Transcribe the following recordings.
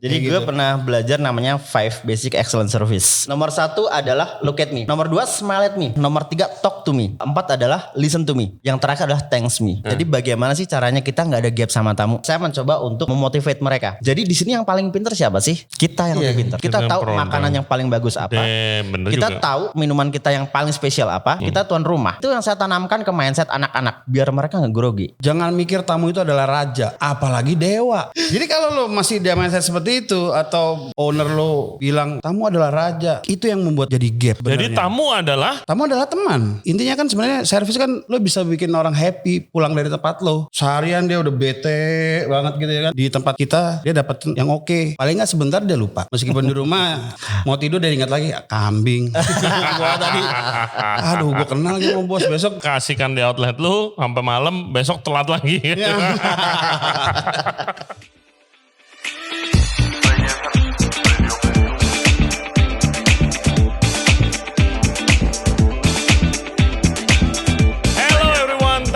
Jadi gue pernah belajar namanya 5 Basic Excellent Service. Nomor 1 adalah look at me. Nomor 2 smile at me. Nomor 3 talk to me. 4 adalah listen to me. Yang terakhir adalah thanks me. Jadi bagaimana sih caranya kita nggak ada gap sama tamu? Saya mencoba untuk memotivate mereka. Jadi di sini yang paling pintar siapa sih? Kita yang lebih pintar. Kita tahu makanan yang paling bagus apa. Kita tahu minuman kita yang paling spesial apa. Kita tuan rumah. Itu yang saya tanamkan ke mindset anak-anak biar mereka nggak grogi. Jangan mikir tamu itu adalah raja, apalagi dewa. Jadi kalau lo masih dia mindset seperti itu atau owner lo bilang tamu adalah raja, itu yang membuat jadi gap. Jadi tamu adalah teman. Intinya kan sebenarnya servis kan lo bisa bikin orang happy pulang dari tempat lo. Seharian dia udah bete banget gitu ya kan. Di tempat kita dia dapat yang oke. Paling nggak sebentar dia lupa. Meskipun di rumah mau tidur dia ingat lagi kambing. Gua tadi, aduh gue kenal gitu bos, besok kasihkan di outlet lu sampai malam, besok telat lagi.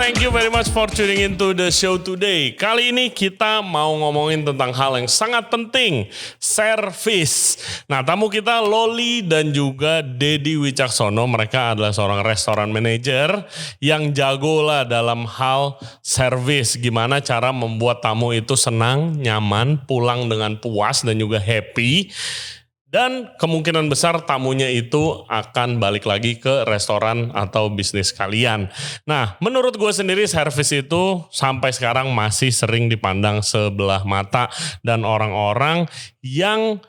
Thank you very much for tuning into the show today. Kali ini kita mau ngomongin tentang hal yang sangat penting, service. Nah, tamu kita Loli dan juga Dedi Wicaksono. Mereka adalah seorang restoran manager yang jago lah dalam hal service. Gimana cara membuat tamu itu senang, nyaman, pulang dengan puas dan juga happy. Dan kemungkinan besar tamunya itu akan balik lagi ke restoran atau bisnis kalian. Nah, menurut gue sendiri servis itu sampai sekarang masih sering dipandang sebelah mata. Dan orang-orang yang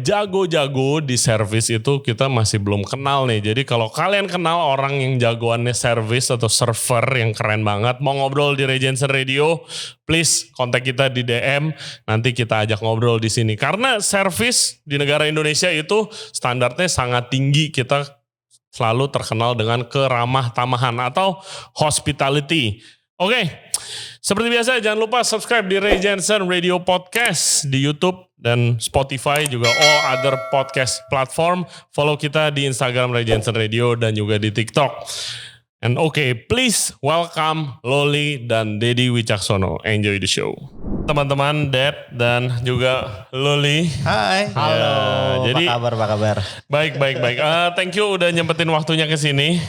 jago-jago di servis itu kita masih belum kenal nih. Jadi kalau kalian kenal orang yang jagoannya servis atau server yang keren banget, mau ngobrol di Regency Radio, please kontak kita di DM, nanti kita ajak ngobrol di sini. Karena servis di negara Indonesia itu standarnya sangat tinggi. Kita selalu terkenal dengan keramah tamahan atau hospitality. Oke, seperti biasa jangan lupa subscribe di Regency Radio Podcast di YouTube dan Spotify, juga all other podcast platform. Follow kita di Instagram Regency Radio dan juga di TikTok. And please welcome Loli dan Dedi Wicaksono. Enjoy the show. Teman-teman, Ded dan juga Loli. Hai. Halo. Jadi apa kabar? Baik. Thank you udah nyempetin waktunya ke sini.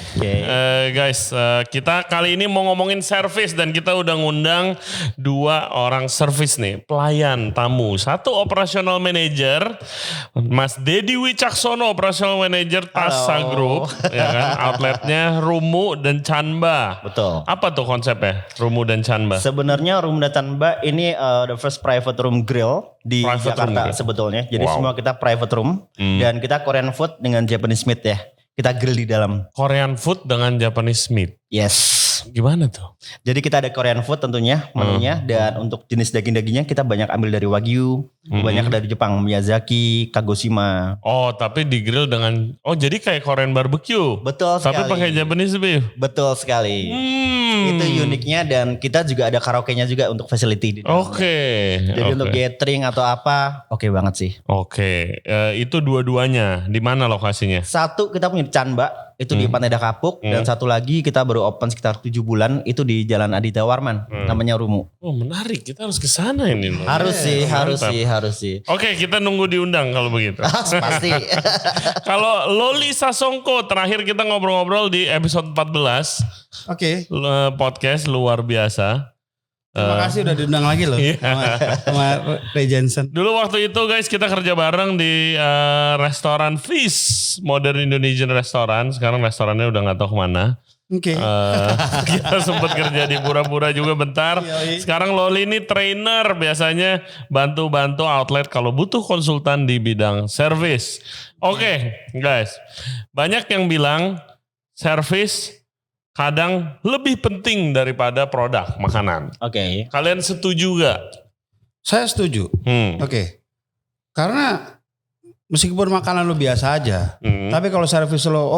Guys, kita kali ini mau ngomongin service dan kita udah ngundang 2 orang service nih, pelayan tamu. 1 operational manager, Mas Dedi Wicaksono, operational manager Tassa Group, ya kan? Outletnya Rumu dan Chanba. Betul. Apa tuh konsepnya Rumu dan Chanba? Sebenarnya Rumu dan Chanba ini the first private room grill di Jakarta sebetulnya. Jadi semua kita private room dan kita Korean food dengan Japanese meat ya. Kita grill di dalam. Korean food dengan Japanese meat. Yes. Gimana tuh? Jadi kita ada Korean food tentunya menunya dan untuk jenis daging-dagingnya kita banyak ambil dari Wagyu, banyak dari Jepang, Miyazaki, Kagoshima. Oh, tapi di grill dengan jadi kayak Korean barbecue. Betul sekali. Tapi pakai Japanese beef. Betul sekali. Itu uniknya dan kita juga ada karaoke-nya juga untuk facility di dalamnya. Jadi untuk gathering atau apa, oke banget sih. Itu dua-duanya. Di mana lokasinya? 1 kita punya di Chanba. Itu di Pantai Kapuk dan 1 lagi kita baru open sekitar 7 bulan itu di Jalan Aditya Warman namanya Rumu. Oh menarik, kita harus ke sana ini. Harus sih. Oke, kita nunggu diundang kalau begitu. Pasti. Kalau Loli Sasongko terakhir kita ngobrol-ngobrol di episode 14. Podcast luar biasa. Terima kasih udah diundang lagi loh sama Regency. Dulu waktu itu guys kita kerja bareng di restoran Fish, Modern Indonesian Restaurant. Sekarang restorannya udah gak tahu kemana. Kita sempat kerja di Pura-Pura juga bentar. Sekarang Loli ini trainer, biasanya bantu-bantu outlet kalau butuh konsultan di bidang service. Guys, banyak yang bilang service kadang lebih penting daripada produk makanan. Kalian setuju gak? Saya setuju. Karena meskipun makanan lo biasa aja, tapi kalau servis lo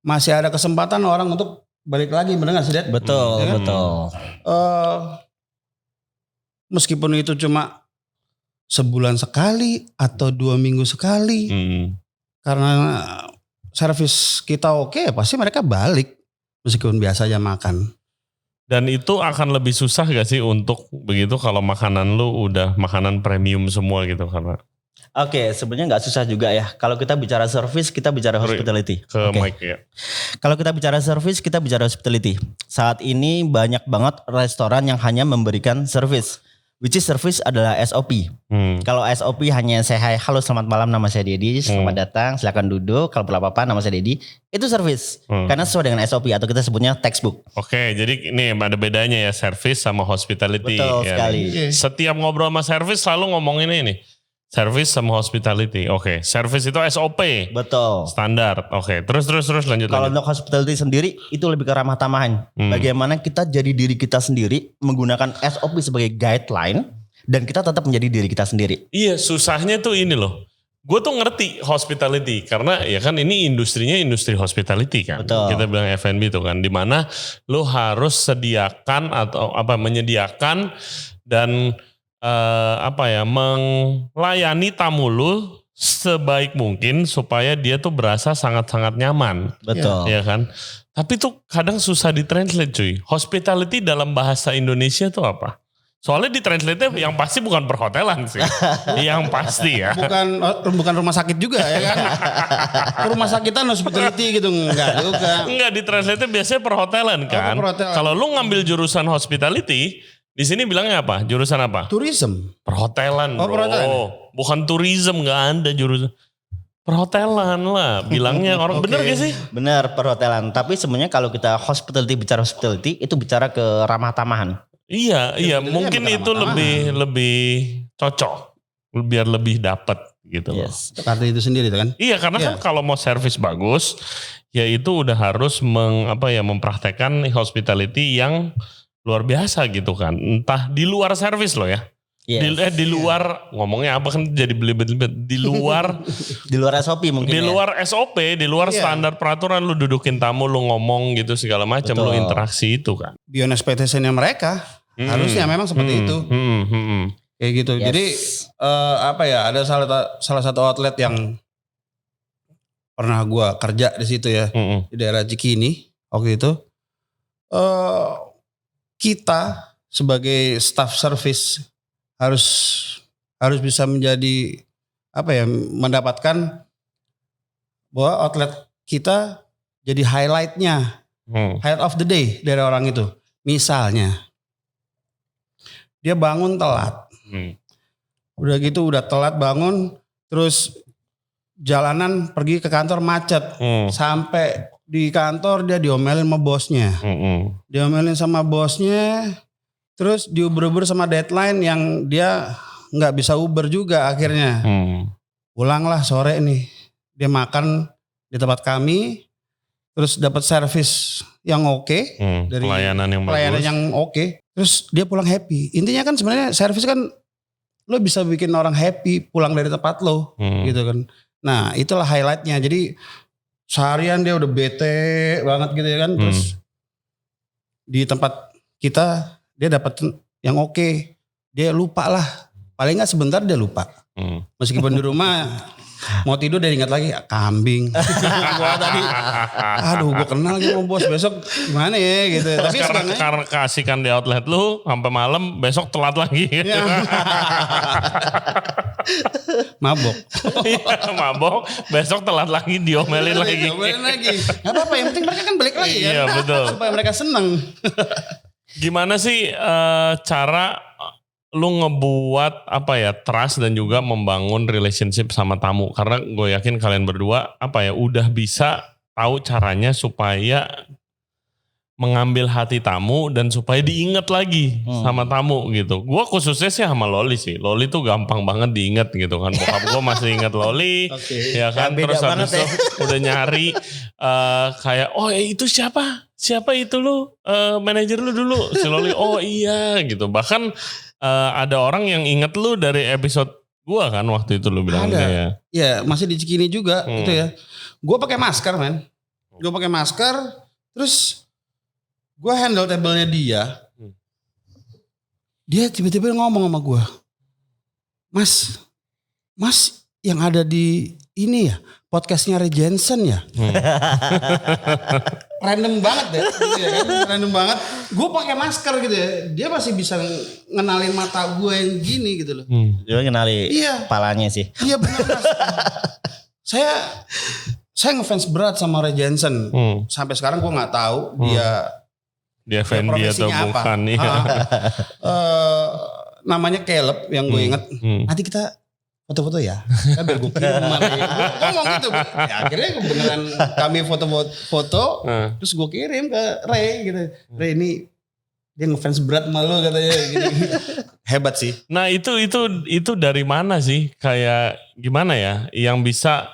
masih ada kesempatan orang untuk balik lagi, benar gak sih, Dad? Betul. Meskipun itu cuma sebulan sekali atau 2 minggu sekali, karena servis kita pasti mereka balik. Meskipun biasa aja makan. Dan itu akan lebih susah gak sih untuk begitu kalau makanan lu udah makanan premium semua gitu karena Oke, sebenarnya nggak susah juga ya. Kalau kita bicara service, kita bicara hospitality. ke Oke. Mike ya. Kalau kita bicara service, kita bicara hospitality. Saat ini banyak banget restoran yang hanya memberikan service. Which is service adalah SOP. Kalau SOP hanya say hi, halo selamat malam nama saya Dedi, selamat datang, silakan duduk, kalau perlu apa-apa nama saya Dedi. Itu service. Karena sesuai dengan SOP atau kita sebutnya textbook. Oke, jadi ini ada bedanya ya service sama hospitality. Betul ya. sekali. Setiap ngobrol sama service selalu ngomongin ini. Service sama hospitality. Oke, service itu SOP. Betul. Standar. Oke, terus lanjut. Kalau untuk hospitality sendiri itu lebih ke ramah tamahan. Bagaimana kita jadi diri kita sendiri menggunakan SOP sebagai guideline dan kita tetap menjadi diri kita sendiri. Iya, susahnya tuh ini loh. Gue tuh ngerti hospitality karena ya kan ini industrinya industri hospitality kan. Betul. Kita bilang F&B tuh kan, dimana lo harus sediakan atau menyediakan dan melayani tamu lu sebaik mungkin supaya dia tuh berasa sangat-sangat nyaman. Betul. Ya kan? Tapi tuh kadang susah ditranslate cuy. Hospitality dalam bahasa Indonesia tuh apa? Soalnya ditranslate yang pasti bukan perhotelan sih. Yang pasti ya. Bukan rumah sakit juga ya kan. Rumah sakitan hospitality gitu enggak juga. Enggak, ditranslate biasanya perhotelan kan. Perhotelan. Kalau lu ngambil jurusan hospitality, di sini bilangnya apa? Jurusan apa? Tourism. Perhotelan, bro. Perhotelan. Bukan tourism, nggak ada jurusan. Perhotelan lah, bilangnya orang bener gak sih? Benar, perhotelan. Tapi sebenarnya kalau kita bicara hospitality itu bicara ke ramah tamahan. Iya, mungkin itu lebih cocok, biar lebih dapat gitu loh. Yes. Kata itu sendiri kan. Iya, karena kan kalau mau servis bagus, ya itu udah harus mempraktekkan hospitality yang luar biasa gitu kan. Entah di luar servis loh ya. Yes. Di luar ngomongnya apa kan jadi belibet-belibet. Di luar Di luar SOP mungkin di luar SOP, di luar standar peraturan lu dudukin tamu, lu ngomong gitu segala macam, lu interaksi itu kan. Beyond expectation-nya mereka harusnya memang seperti itu. Kayak gitu. Yes. Jadi ada salah satu outlet yang pernah gua kerja di situ ya. Di daerah Cikini waktu itu. Kita sebagai staff service harus bisa menjadi mendapatkan bahwa outlet kita jadi highlight-nya, highlight of the day dari orang itu. Misalnya dia bangun telat, udah telat bangun, terus jalanan pergi ke kantor macet, sampai di kantor dia diomelin sama bosnya. Diomelin sama bosnya, terus diuber-uber sama deadline yang dia nggak bisa uber juga akhirnya. Pulanglah sore nih, dia makan di tempat kami, terus dapat servis yang oke, dari pelayanan yang oke, terus dia pulang happy. Intinya kan sebenarnya servis kan lo bisa bikin orang happy pulang dari tempat lo, gitu kan. Nah itulah highlightnya. Jadi seharian dia udah bete banget gitu ya kan. Terus di tempat kita dia dapat yang oke. Dia lupa lah. Paling gak sebentar dia lupa. Meskipun di rumah mau tidur dia ingat lagi kambing. Gua tadi gue kenal sama bos, besok gimana ya gitu. Tapi karena kasihkan di outlet lu sampai malam, besok telat lagi. Mabok, besok telat lagi diomelin lagi. Diomelin lagi. Gak apa-apa, yang penting mereka kan balik lagi kan. Iya betul. Supaya mereka seneng. Gimana sih cara lu ngebuat trust dan juga membangun relationship sama tamu? Karena gue yakin kalian berdua udah bisa tahu caranya supaya mengambil hati tamu dan supaya diingat lagi sama tamu gitu. Gue khususnya sih sama Loli sih. Loli tuh gampang banget diingat gitu kan. Bokap gue masih ingat Loli, ya kan. Terus habis itu udah nyari kayak itu siapa? Siapa itu lu? Manajer lu dulu. Si Loli, oh iya gitu. Bahkan ada orang yang inget lu dari episode gue kan waktu itu lu bilang ya. Ya masih di Cikini juga itu ya. Gue pakai masker man. Gue pakai masker terus gue handle tablenya dia. Dia tiba-tiba ngomong sama gue. Mas yang ada di ini ya, podcastnya Ray Jensen ya. Random banget deh. Gitu ya kan? Random banget. gue pakai masker gitu ya, dia masih bisa ngenalin mata gue yang gini gitu loh. Dia kenali Iya. kepalanya sih. Iya benar Mas. Saya ngefans berat sama Ray Jensen. Sampai sekarang gue nggak tahu Dia Fendi atau profesinya apa. bukan. Iya. Namanya Caleb yang gue inget. Nanti kita foto-foto ya. Kan biar gue kirim sama Ray. Gue ngomong gitu. Ya, akhirnya beneran kami foto-foto. Terus gue kirim ke Ray gitu. Ray ini dia ngefans berat sama lo katanya. Gini. Hebat sih. Nah itu dari mana sih? Kayak gimana ya? Yang bisa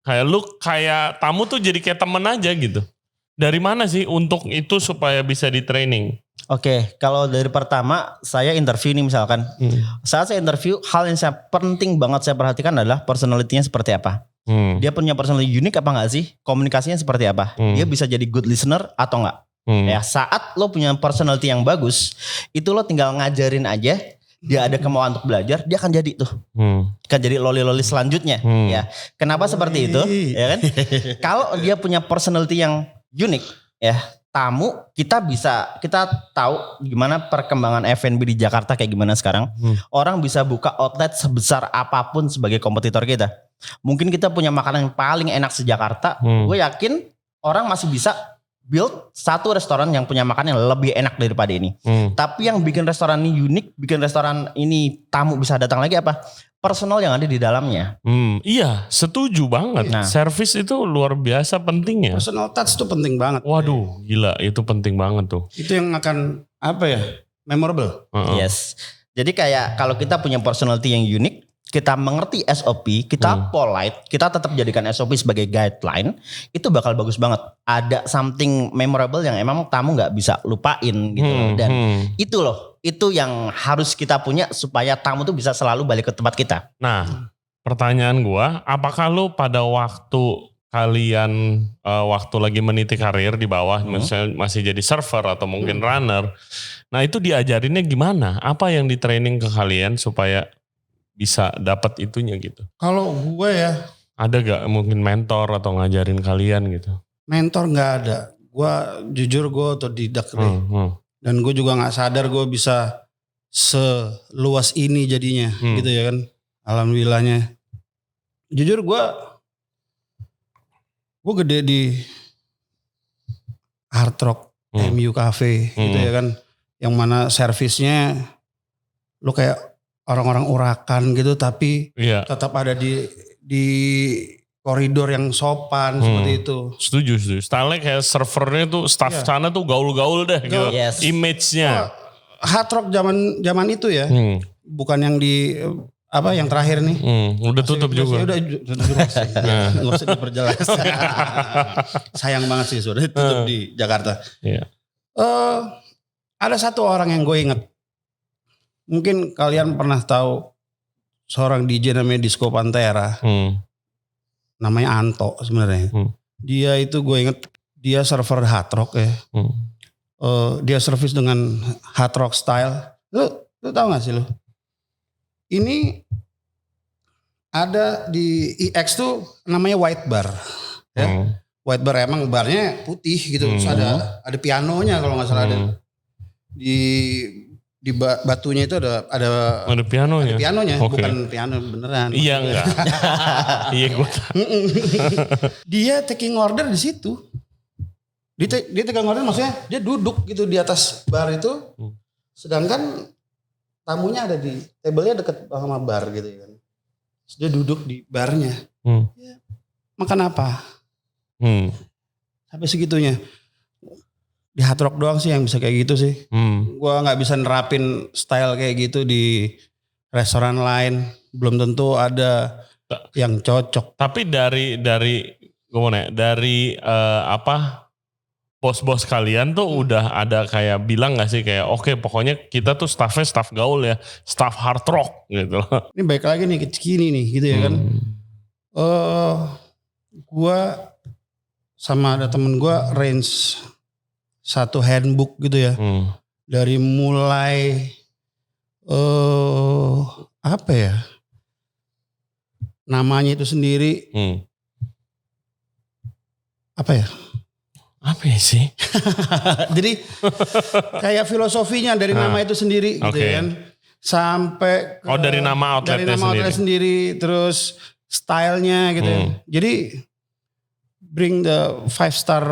kayak lu kayak tamu tuh jadi kayak temen aja gitu. Dari mana sih untuk itu supaya bisa di training? Oke, kalau dari pertama saya interview nih misalkan. Saat saya interview, hal yang penting banget saya perhatikan adalah personality-nya seperti apa. Dia punya personality unik apa enggak sih? Komunikasinya seperti apa? Dia bisa jadi good listener atau enggak? Ya, saat lo punya personality yang bagus, itu lo tinggal ngajarin aja. Dia ada kemauan untuk belajar, dia akan jadi tuh. Kan jadi loli-loli selanjutnya. Ya, kenapa seperti itu? Ya kan? Kalau dia punya personality yang unik, ya tamu kita tahu gimana perkembangan F&B di Jakarta kayak gimana sekarang. Orang bisa buka outlet sebesar apapun sebagai kompetitor kita. Mungkin kita punya makanan yang paling enak se-Jakarta. Gue yakin orang masih bisa build satu restoran yang punya makanan yang lebih enak daripada ini. Tapi yang bikin restoran ini unik, bikin restoran ini tamu bisa datang lagi apa? Personal yang ada di dalamnya. Iya, setuju banget. Nah. Service itu luar biasa pentingnya. Personal touch itu penting banget. Waduh, gila itu penting banget tuh. Itu yang akan apa ya? Memorable. Yes. Jadi kayak kalau kita punya personality yang unik, kita mengerti SOP, kita polite, kita tetap jadikan SOP sebagai guideline, itu bakal bagus banget. Ada something memorable yang emang tamu nggak bisa lupain gitu loh. Dan itu loh, itu yang harus kita punya supaya tamu tuh bisa selalu balik ke tempat kita. Nah, pertanyaan gua, apakah lu pada waktu kalian waktu lagi meniti karir di bawah, misalnya masih jadi server atau mungkin runner, nah itu diajarinnya gimana? Apa yang di training ke kalian supaya bisa dapat itunya gitu? Kalau gue ya, Ada gak mungkin mentor atau ngajarin kalian gitu? mentor nggak ada. Gue jujur gue otodidak deh. Dan gue juga nggak sadar gue bisa seluas ini jadinya gitu ya kan. Alhamdulillahnya. Jujur gue gede di Hard Rock MU Cafe gitu ya kan. Yang mana servisnya lu kayak orang-orang urakan gitu tapi tetap ada di koridor yang sopan seperti itu. Setuju. Style-nya kayak servernya tuh staff sana tuh gaul-gaul deh gitu. Yes. Image-nya. Hard Rock zaman itu ya. Bukan yang di apa yang terakhir nih. Udah tutup juga. Udah tutup sih. Nggak usah diperjelas. Sayang banget sih sudah tutup di Jakarta. Iya. Ada satu orang yang gue inget. Mungkin kalian pernah tahu seorang DJ namanya Disco Pantera. Namanya Anto sebenarnya. Dia itu gue inget dia server Hard Rock ya. Dia service dengan Hard Rock style. Lu tahu gak sih lu? Ini ada di EX tuh namanya White Bar. Ya. White Bar emang barnya putih gitu. Terus ada pianonya kalau gak salah ada. Di batunya itu ada pianonya. Ada pianonya, Okay. bukan piano beneran. Iya enggak. Iya gue Dia taking order di situ. Dia taking order maksudnya dia duduk gitu di atas bar itu. Sedangkan tamunya ada di tabelnya deket sama bar gitu kan. Terus dia duduk di barnya. Ya, makan apa? Sampai segitunya. Di Hard Rock doang sih yang bisa kayak gitu sih. Gua nggak bisa nerapin style kayak gitu di restoran lain. Belum tentu ada yang cocok. Tapi dari gue mau nanya, dari bos-bos kalian tuh udah ada kayak bilang gak sih kayak oke, pokoknya kita tuh staffnya staff gaul ya, staff hard rock gitu. Ini baik lagi nih ke Cikini nih gitu ya kan. Gua sama ada temen gua range satu handbook gitu ya. Dari mulai apa ya? Namanya itu sendiri apa ya? Apa sih? Jadi kayak filosofinya dari nama itu sendiri gitu Oke. kan. Sampai ke, Dari nama outletnya sendiri. Terus stylenya gitu. Jadi bring the 5-star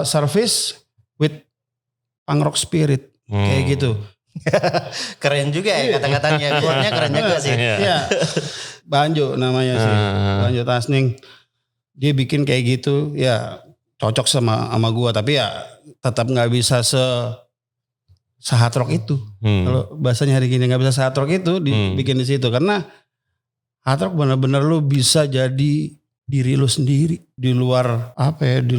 service with punk rock spirit kayak gitu. Keren juga ya kata-katanya. Quote-nya keren juga sih. Iya. Banjo namanya sih. Banjo Tasning. Dia bikin kayak gitu ya cocok sama gua, tapi ya tetap nggak bisa hard rock itu. Kalau bahasanya hari gini nggak bisa hard rock itu dibikin di situ, karena hard rock benar-benar lu bisa jadi diri lu sendiri di luar di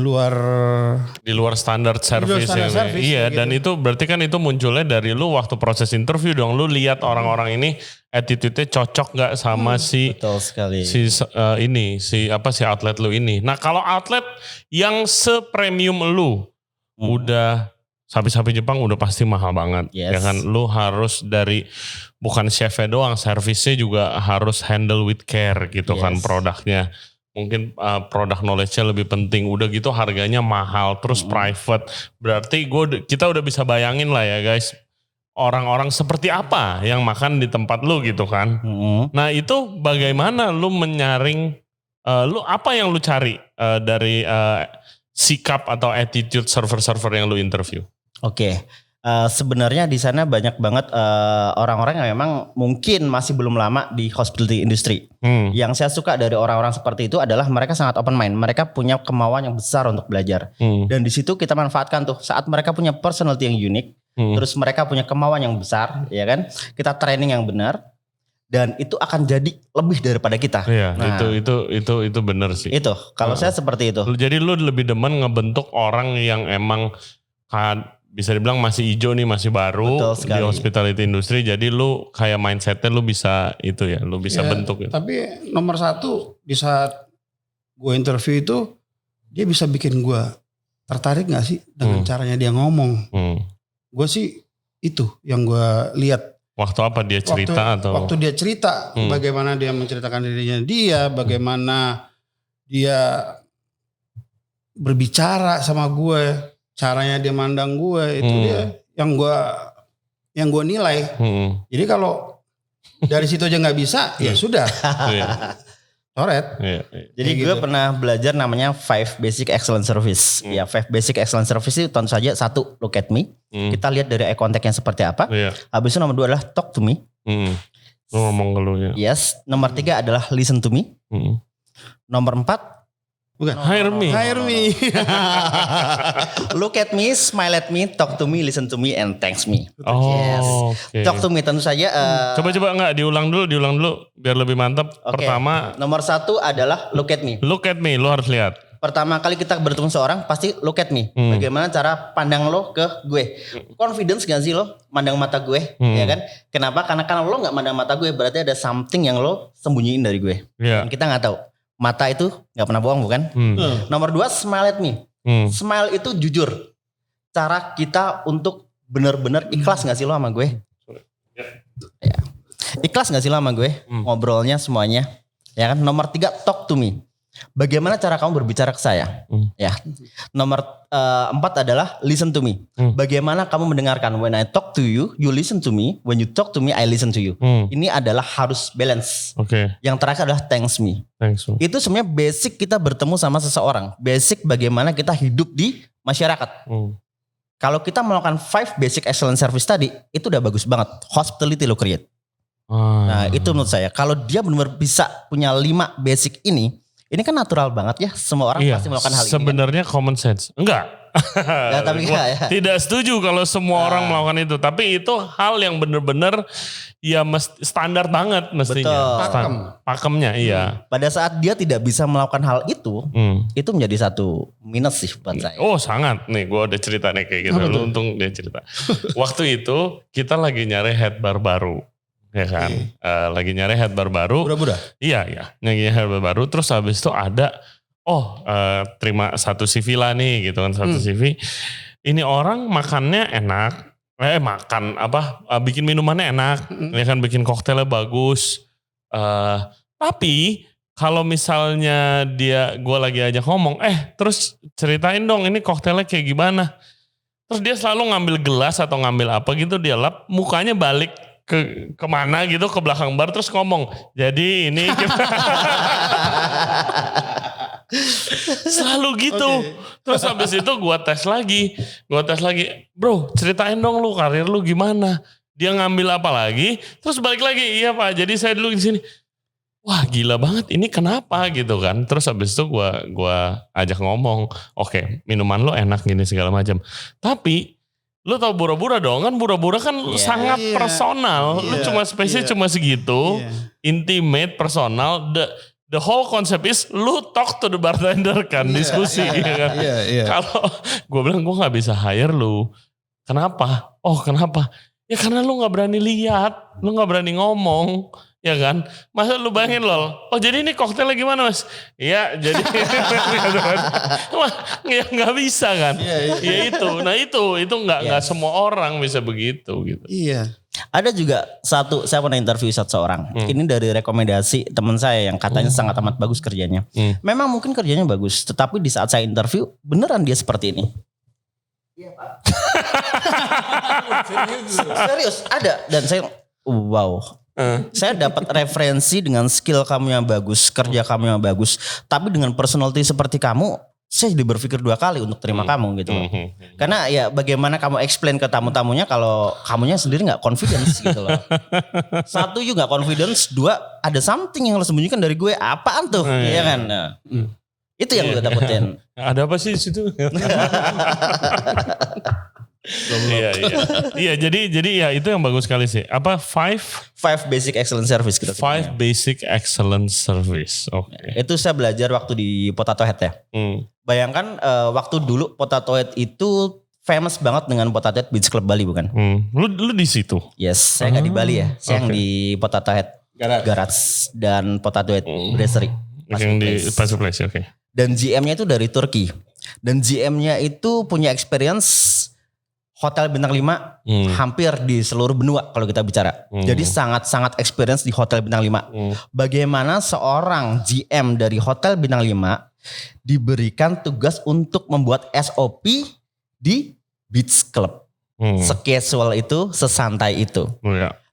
luar standar service. Iya, gitu. dan itu berarti kan itu munculnya dari lu waktu proses interview dong. Lu lihat orang-orang ini attitude-nya cocok nggak sama Betul sekali. si outlet lu ini. Nah, kalau outlet yang sepremium lu udah sapi-sapi Jepang udah pasti mahal banget. Yes. Ya kan, lu harus dari bukan chefnya doang, servisnya juga harus handle with care gitu kan produknya. Mungkin produk knowledge-nya lebih penting. Udah gitu harganya mahal, terus private. Berarti kita udah bisa bayangin lah ya guys, orang-orang seperti apa yang makan di tempat lu gitu kan. Nah itu bagaimana lu menyaring, lu apa yang lu cari dari sikap atau attitude server-server yang lu interview? Oke. Sebenarnya di sana banyak banget orang-orang yang memang mungkin masih belum lama di hospitality industry. Yang saya suka dari orang-orang seperti itu adalah mereka sangat open mind. Mereka punya kemauan yang besar untuk belajar. Dan di situ kita manfaatkan tuh saat mereka punya personality yang unik, terus mereka punya kemauan yang besar, ya kan? Kita training yang benar, dan itu akan jadi lebih daripada kita. Iya, itu benar sih. Itu kalau saya seperti itu. Jadi lu lebih demen ngebentuk orang yang emang bisa dibilang masih hijau nih, masih baru di hospitality industry. Jadi lu kayak mindsetnya lu bisa itu ya, lu bisa bentuk. Gitu. Tapi nomor satu di saat gue interview itu, dia bisa bikin gue tertarik gak sih dengan caranya dia ngomong. Gue sih itu yang gue lihat. Waktu apa dia cerita Waktu dia cerita, bagaimana dia menceritakan dirinya dia, bagaimana dia berbicara sama gue. Caranya dia mandang gue itu dia yang gue nilai. Jadi kalau dari situ aja nggak bisa, ya sudah. Coret. Jadi gue pernah belajar namanya 5 Basic Excellent Service. Ya 5 Basic Excellent Service itu tentu saja 1, look at me. Kita lihat dari eye contact-nya seperti apa. Habis itu nomor 2 adalah talk to me. Lu ngomong ke lu ya. Yes. Nomor 3 adalah listen to me. Nomor 4 bukan. Hire me. Look at me, smile at me, talk to me, listen to me, and thanks me. Okay. Talk to me tentu saja. Coba enggak diulang dulu biar lebih mantap. Okay. Pertama, nomor 1 adalah look at me. Look at me, lu harus lihat. Pertama kali kita bertemu seorang pasti look at me. Bagaimana cara pandang lo ke gue? Confidence gak sih lo mandang mata gue? Ya kan? Kenapa? Karena lo gak mandang mata gue berarti ada something yang lo sembunyiin dari gue. Dan kita gak tahu. Mata itu gak pernah bohong bukan? Nomor 2 smile at me. Smile itu jujur. Cara kita untuk benar-benar ikhlas gak sih lo sama gue? Ya. Ikhlas gak sih lo sama gue? Ngobrolnya semuanya. Ya kan? Nomor 3 talk to me. Bagaimana cara kamu berbicara ke saya? Ya. Nomor 4 adalah listen to me. Bagaimana kamu mendengarkan? When I talk to you, you listen to me. When you talk to me, I listen to you. Ini adalah harus balance. Yang terakhir adalah thanks me. Itu sebenarnya basic kita bertemu sama seseorang. Basic bagaimana kita hidup di masyarakat. Kalau kita melakukan 5 basic excellent service tadi, itu udah bagus banget. Hospitality lo create. Nah itu menurut saya. Kalau dia benar-benar bisa punya 5 basic ini kan natural banget ya, semua orang pasti melakukan hal ini. Sebenarnya common sense. Enggak. Ya, tapi tidak setuju kalau semua orang melakukan itu. Tapi itu hal yang benar-benar ya standar banget mestinya. Pakemnya iya. Pada saat dia tidak bisa melakukan hal itu menjadi satu minus sih buat saya. Oh sangat. Nih gue udah cerita nih kayak gitu. Lu untung dia cerita. Waktu itu kita lagi nyari head bar baru. Ya kan, lagi nyari head bar baru. Buda-buda? Iya, nyari head bar baru. Terus habis itu ada, terima satu CV lah nih gitu kan, satu CV. Ini orang makannya enak, bikin minumannya enak, ya kan, bikin koktelnya bagus. Tapi kalau misalnya gue lagi ajak ngomong, terus ceritain dong ini koktelnya kayak gimana. Terus dia selalu ngambil gelas atau ngambil apa gitu, dia lap, mukanya balik kemana gitu, ke belakang bar, terus ngomong, jadi ini selalu gitu. Terus habis itu gue tes lagi, bro ceritain dong lu karir lu gimana. Dia ngambil apa lagi, terus balik lagi, iya pak, jadi saya dulu di sini. Wah gila banget, ini kenapa gitu kan. Terus habis itu gue ajak ngomong, oke, minuman lu enak gini segala macam. Tapi lu tau Bura-Bura dong, kan Bura-Bura kan sangat personal. Lu cuma space-nya cuma segitu, intimate, personal. The whole concept is lu talk to the bartender kan, diskusi kan. Kalau gue bilang gue nggak bisa hire lu, kenapa? Oh kenapa? Ya karena lu nggak berani lihat, lu nggak berani ngomong, ya kan? Masa lu bayangin lol? Oh jadi ini koktelnya gimana mas? Iya jadi ya nggak bisa kan? Ya itu, nah itu nggak semua orang bisa begitu gitu. Iya. Ada juga satu, saya pernah interview seorang. Ini dari rekomendasi teman saya yang katanya sangat amat bagus kerjanya. Memang mungkin kerjanya bagus, tetapi di saat saya interview beneran dia seperti ini. Iya pak. Serius ada, dan saya wow. Saya dapat referensi dengan skill kamu yang bagus, kerja kamu yang bagus, tapi dengan personality seperti kamu, saya jadi berpikir 2 kali untuk terima kamu gitu loh. Karena ya bagaimana kamu explain ke tamu-tamunya kalau kamunya sendiri gak confidence gitu loh. 1, you gak confidence. 2, ada something yang lo sembunyikan dari gue. Apaan tuh? Iya kan? Nah, itu yang gue dapetin. Ada apa sih di situ? Iya, jadi ya itu yang bagus sekali sih. Apa 5 basic excellent service gitu. 5 basic excellent service. Oke. Itu saya belajar waktu di Potato Head ya. Bayangkan waktu dulu Potato Head itu famous banget dengan Potato Head Beach Club Bali bukan? Lu di situ? Yes, saya nggak di Bali ya. Saya yang di Potato Head Garage dan Potato Head Brasserie. Yang di Pacific Place, oke. Dan GM-nya itu dari Turki. Dan GM-nya itu punya experience hotel bintang 5 hampir di seluruh benua kalau kita bicara. Jadi sangat-sangat experience di hotel bintang 5. Bagaimana seorang GM dari hotel bintang 5 diberikan tugas untuk membuat SOP di beach club. Secasual itu, sesantai itu.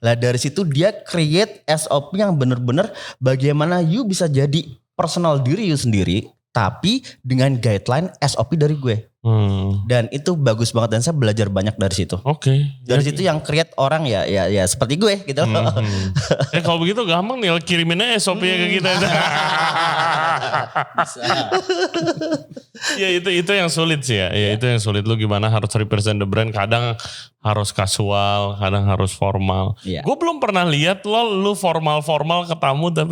Lah dari situ dia create SOP yang benar-benar bagaimana you bisa jadi personal diri you sendiri, tapi dengan guideline SOP dari gue. Dan itu bagus banget dan saya belajar banyak dari situ. Oke. Dari situ yang create orang ya seperti gue gitu. Kalau begitu gampang nih kiriminnya SOP-nya ke kita. Ya itu yang sulit sih ya. Itu yang sulit, lu gimana harus represent the brand. Kadang harus kasual, kadang harus formal. Gue belum pernah lihat lu formal-formal ke tamu tapi.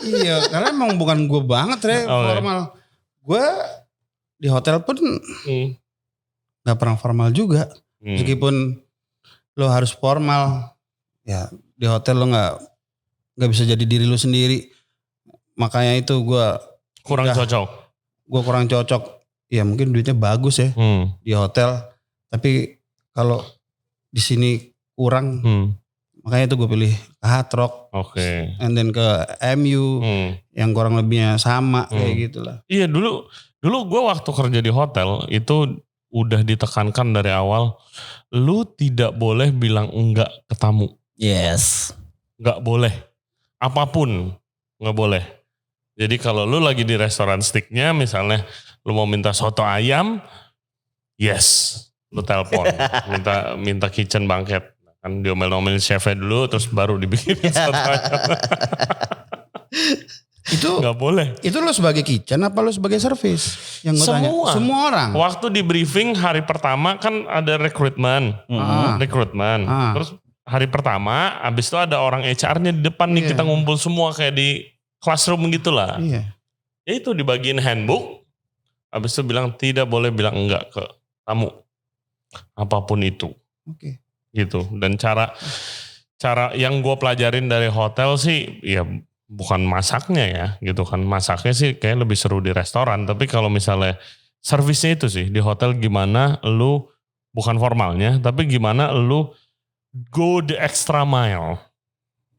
Iya, karena emang bukan gue banget formal. Gue di hotel pun gak pernah formal juga. Meskipun lo harus formal, ya di hotel lo gak bisa jadi diri lo sendiri. Makanya itu gue kurang cocok. Gue kurang cocok. Ya mungkin duitnya bagus ya di hotel. Tapi kalau di sini kurang, makanya itu gue pilih Hard Rock. Oke. And then ke MU yang kurang lebihnya sama kayak gitulah. Iya dulu gue waktu kerja di hotel itu udah ditekankan dari awal, lu tidak boleh bilang enggak ke tamu. Yes. Enggak boleh. Apapun enggak boleh. Jadi kalau lu lagi di restoran steaknya misalnya lu mau minta soto ayam, yes, lu telepon minta kitchen banquet. Kan diomel-omelin chefnya dulu terus baru dibikin soto ayam. Itu nggak boleh. Itu lo sebagai kitchen apa lo sebagai service? Yang gue tanya. Semua orang. Waktu di briefing hari pertama kan ada rekrutmen. Terus hari pertama abis itu ada orang HR-nya di depan nih, kita ngumpul semua kayak di classroom gitulah. Ya itu dibagiin handbook. Abis itu bilang tidak boleh bilang enggak ke tamu. Apapun itu. Oke. Gitu. Dan cara yang gue pelajarin dari hotel sih ya bukan masaknya ya gitu kan. Masaknya sih kayak lebih seru di restoran. Tapi kalau misalnya servisnya itu sih di hotel gimana lu, bukan formalnya, tapi gimana lu go the extra mile.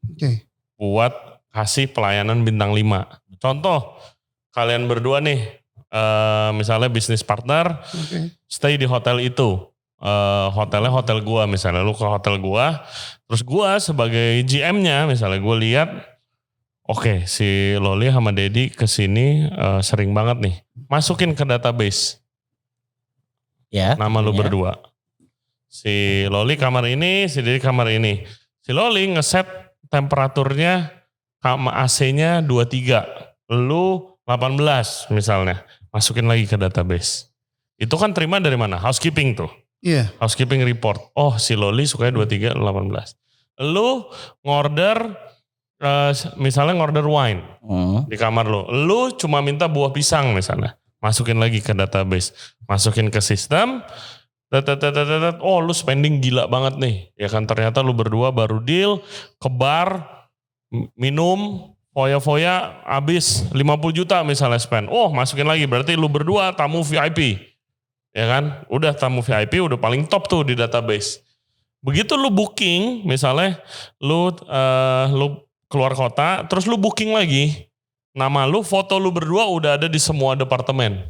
Oke. Buat kasih pelayanan bintang 5. Contoh, kalian berdua nih, misalnya bisnis partner, stay di hotel itu. Hotelnya hotel gua misalnya, lu ke hotel gua, terus gua sebagai GM-nya misalnya gua lihat, oke, si Loli sama Dedi kesini sering banget nih, masukin ke database Ya. nama lu tentunya. berdua. Si Loli kamar ini, si Dedi kamar ini. Si Loli ngeset temperaturnya AC-nya 23, lu 18 misalnya, masukin lagi ke database. Itu kan terima dari mana? Housekeeping tuh. Iya. Housekeeping report. Oh, si Loli sukanya 23, 18. Lu ngorder, misalnya ngorder wine di kamar lu. Lu cuma minta buah pisang misalnya. Masukin lagi ke database. Masukin ke sistem. Oh, lu spending gila banget nih. Ya kan, ternyata lu berdua baru deal ke bar, minum, foya-foya, habis 50 juta misalnya spend. Oh, masukin lagi. Berarti lu berdua tamu VIP. Ya kan, udah tamu VIP udah paling top tuh di database. Begitu lu booking, misalnya lu keluar kota, terus lu booking lagi, nama lu, foto lu berdua udah ada di semua departemen.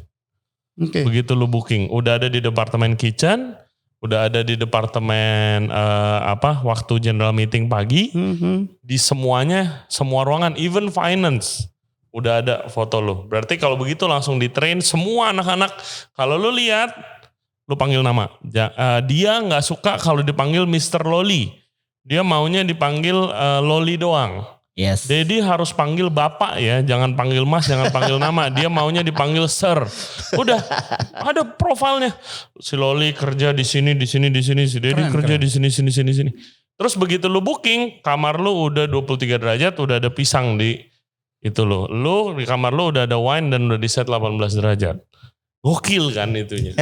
Oke. Begitu lu booking, udah ada di departemen kitchen, udah ada di departemen waktu general meeting pagi, di semuanya, semua ruangan, even finance. Udah ada foto lu. Berarti kalau begitu langsung di-train semua anak-anak. Kalau lu lihat, lu panggil nama. Dia nggak suka kalau dipanggil Mr. Loli. Dia maunya dipanggil Loli doang. Yes. Dedi harus panggil bapak ya, jangan panggil mas, jangan panggil nama. Dia maunya dipanggil sir. Udah, ada profilnya. Si Loli kerja di sini, di sini, di sini. Si Dedi kerja di sini, sini, sini, sini. Terus begitu lu booking, kamar lu udah 23 derajat, udah ada pisang di itu lo. Lu di kamar lu udah ada wine dan udah di set 18 derajat. Gokil kan itunya.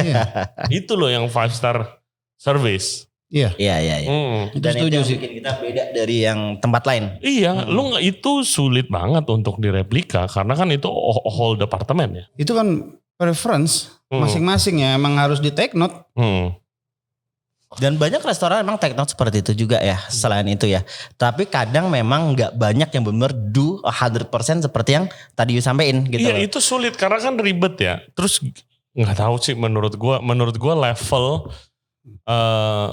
Itu loh yang 5 star service. Iya. Iya. Itu Dan itu setuju yang sih. bikin kita beda dari yang tempat lain. Iya, lu nggak, itu sulit banget untuk direplika karena kan itu whole departemen ya. Itu kan preference masing-masing ya. Emang harus di take note. Dan banyak restoran memang take note seperti itu juga ya, selain itu ya. Tapi kadang memang nggak banyak yang benar do 100% seperti yang tadi you sampein gitu. Iya, loh. itu sulit karena kan ribet ya. Terus nggak tahu sih menurut gua level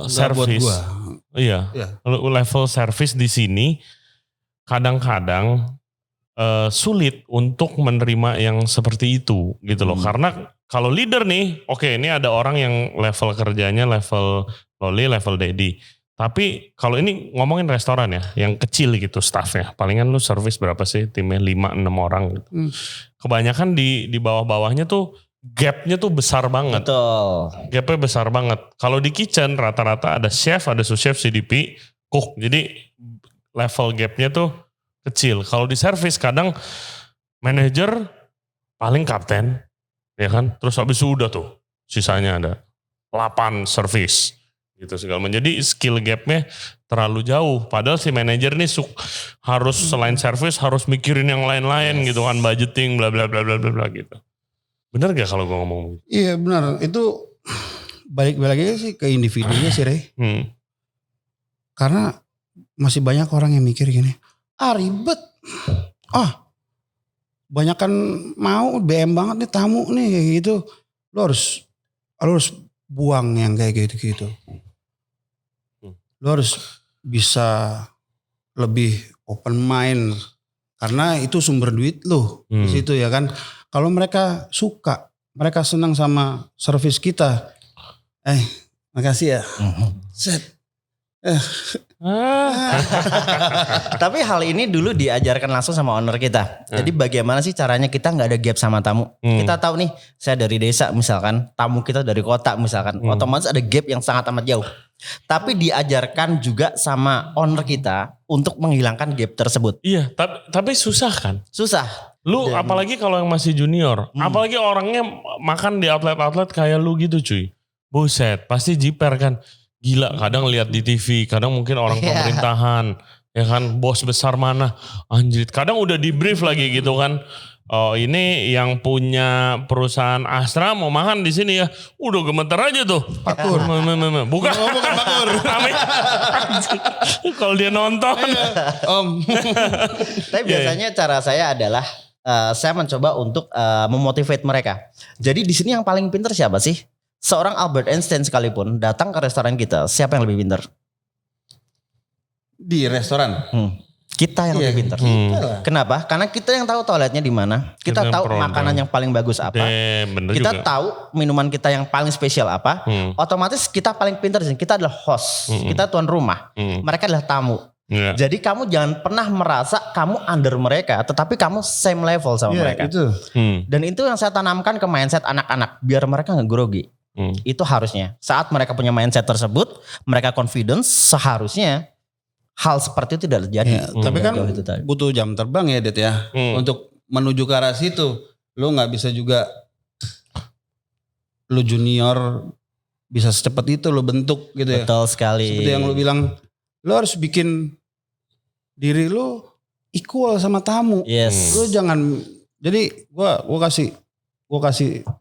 service. Buat gua. Iya. Level service di sini kadang-kadang sulit untuk menerima yang seperti itu gitu loh. Karena kalau leader nih, oke, ini ada orang yang level kerjanya level Loli, level Dedi. Tapi kalau ini ngomongin restoran ya, yang kecil gitu staffnya. Palingan lu service berapa sih timnya, 5-6 orang gitu. Kebanyakan di bawah-bawahnya tuh gapnya tuh besar banget. Betul. Gapnya besar banget. Kalau di kitchen rata-rata ada chef, ada sous chef, CDP, cook. Jadi level gapnya tuh kecil. Kalau di service kadang manager paling kapten, ya kan. Terus habis itu udah tuh sisanya ada 8 service gitu segala. Jadi skill gapnya terlalu jauh. Padahal si manajer nih harus selain service harus mikirin yang lain-lain gitu kan, budgeting bla bla bla bla bla gitu. Bener gak kalau gue ngomong? Iya benar. Itu balik lagi sih ke individunya sih Rey. Karena masih banyak orang yang mikir gini, ribet. Banyakan mau BM banget nih tamu nih kayak gitu. Lo harus buang yang kayak gitu-gitu. Lo harus bisa lebih open mind karena itu sumber duit lo di situ ya kan. Kalau mereka suka, mereka senang sama servis kita. Makasih ya. Set. Tapi hal ini dulu diajarkan langsung sama owner kita. Jadi bagaimana sih caranya kita nggak ada gap sama tamu. Kita tahu nih, saya dari desa misalkan, tamu kita dari kota misalkan, otomatis ada gap yang sangat amat jauh. Tapi diajarkan juga sama owner kita untuk menghilangkan gap tersebut. Iya, tapi susah kan? Susah. Lu apalagi kalau yang masih junior, apalagi orangnya makan di outlet-outlet kayak lu gitu cuy. Buset, pasti jiper kan. Gila, kadang lihat di TV, kadang mungkin orang pemerintahan, ya kan, bos besar mana, anjir. Kadang udah di brief lagi gitu kan. Oh, ini yang punya perusahaan Astra mau makan di sini ya. Udah gemeter aja tuh. Pakur. Bukan. Bukan Pakur. Kalau dia nonton. Tapi biasanya cara saya adalah saya mencoba untuk memotivate mereka. Jadi di sini yang paling pintar siapa sih? Seorang Albert Einstein sekalipun datang ke restoran kita, siapa yang lebih pintar? Di restoran. Kita yang lebih pintar. Kenapa? Karena kita yang tahu toiletnya di mana. Kita Kita yang tahu produk. makanan yang paling bagus apa. Bener Kita juga. tahu minuman kita yang paling spesial apa. Otomatis kita paling pintar di sini. Kita adalah host. Kita tuan rumah. Mereka adalah tamu. Iya. Jadi kamu jangan pernah merasa kamu under mereka, tetapi kamu same level sama Iya, mereka. itu. Dan itu yang saya tanamkan ke mindset anak-anak biar mereka nggak grogi. Itu harusnya. Saat mereka punya mindset tersebut, mereka confidence, seharusnya hal seperti itu tidak terjadi. Ya, tapi kan Jauh itu tadi. butuh jam terbang ya, Det ya. Untuk menuju ke arah situ. Lu nggak bisa juga lu junior bisa secepat itu lu bentuk gitu ya. Betul sekali. Seperti yang lu bilang, lu harus bikin diri lu equal sama tamu. Yes. Lu jangan, jadi gua kasih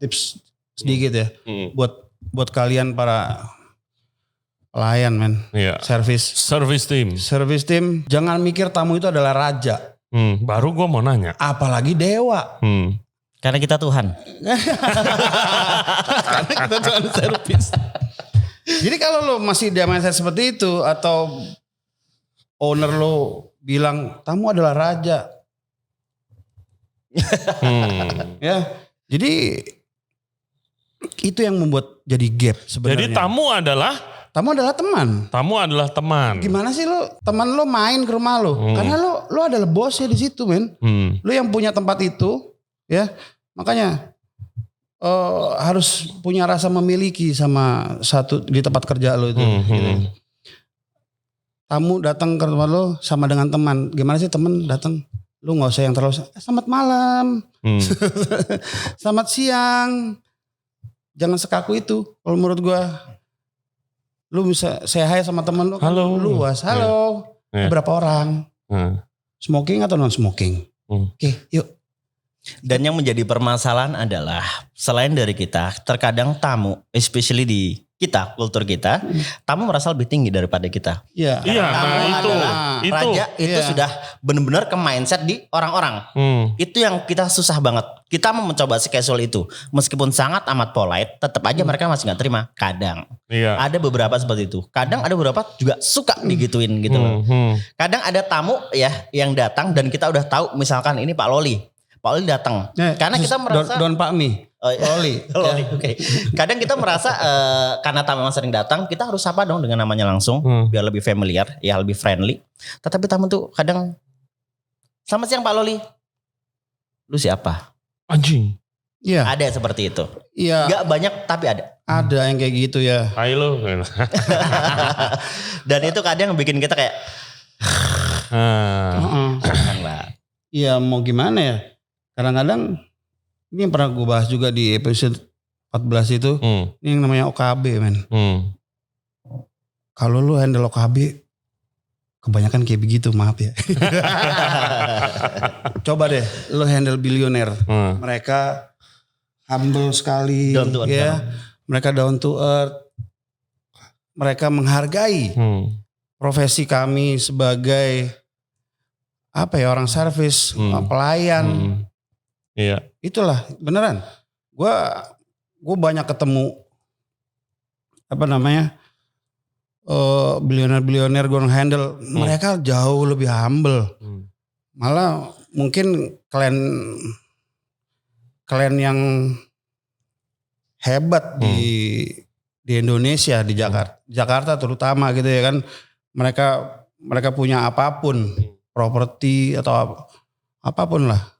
tips sedikit ya buat kalian para pelayan men, Iya. Service team. service team, jangan mikir tamu itu adalah raja, Baru gue mau nanya. apalagi dewa. Karena kita Tuhan. Karena kita cuma service. Jadi kalau lo masih di mindset seperti itu atau owner lo bilang tamu adalah raja, ya, jadi itu yang membuat jadi gap sebenarnya. Jadi tamu adalah tamu adalah teman. Gimana sih lo teman lo main ke rumah lo? Karena lo adalah bosnya di situ, men. Lo yang punya tempat itu, ya, makanya harus punya rasa memiliki sama satu di tempat kerja lo itu. Gitu. Tamu datang ke rumah lo sama dengan teman. Gimana sih teman datang? Lu nggak usah yang terlalu selamat malam, selamat siang. Jangan sekaku itu. Kalau menurut gua, lu bisa say hi sama teman lu. Halo. Luas. Halo. Yeah. Berapa orang? Smoking atau non smoking? Oke, yuk. Dan yang menjadi permasalahan adalah selain dari kita, terkadang tamu, especially di kita, kultur kita, tamu merasa lebih tinggi daripada kita. Iya. Iya, Tamu nah adalah itu. raja itu Iya. sudah benar-benar ke mindset di orang-orang. Itu yang kita susah banget. Kita mau mencoba si casual itu, meskipun sangat amat polite, tetap aja mereka masih nggak terima. Kadang Iya. ada beberapa seperti itu. Kadang ada beberapa juga suka digituin gitu loh. Kadang ada tamu ya yang datang dan kita udah tahu misalkan ini Pak Loli. Pak Loli datang. Karena kita merasa Don Pak Mi. Oh, iya. Loli. Loli, oke. Kadang kita merasa karena tamu yang sering datang, kita harus sapa dong dengan namanya langsung biar lebih familiar, ya lebih friendly. Tetapi tamu tuh kadang selamat siang Pak Loli. Lu siapa? Anjing. Iya. Ada yang seperti itu. Iya. Gak banyak tapi ada. Ada yang kayak gitu ya. Hai lo. Dan itu kadang bikin kita kayak kan lah. Iya, mau gimana ya? Kadang-kadang ini yang pernah gue bahas juga di episode 14 itu. Ini yang namanya OKB, men. Kalau lu handle OKB, kebanyakan kayak begitu, maaf ya. Coba deh, lu handle bilioner. Mereka humble sekali, Down to earth ya. Mereka down to earth. Mereka menghargai profesi kami sebagai apa ya, orang servis, pelayan. Iya. Itulah beneran. Gue banyak ketemu apa namanya bilioner gue handle, mereka jauh lebih humble. Malah mungkin kalian yang hebat di Indonesia, di Jakarta terutama gitu ya kan, mereka punya apapun, properti atau apapun lah,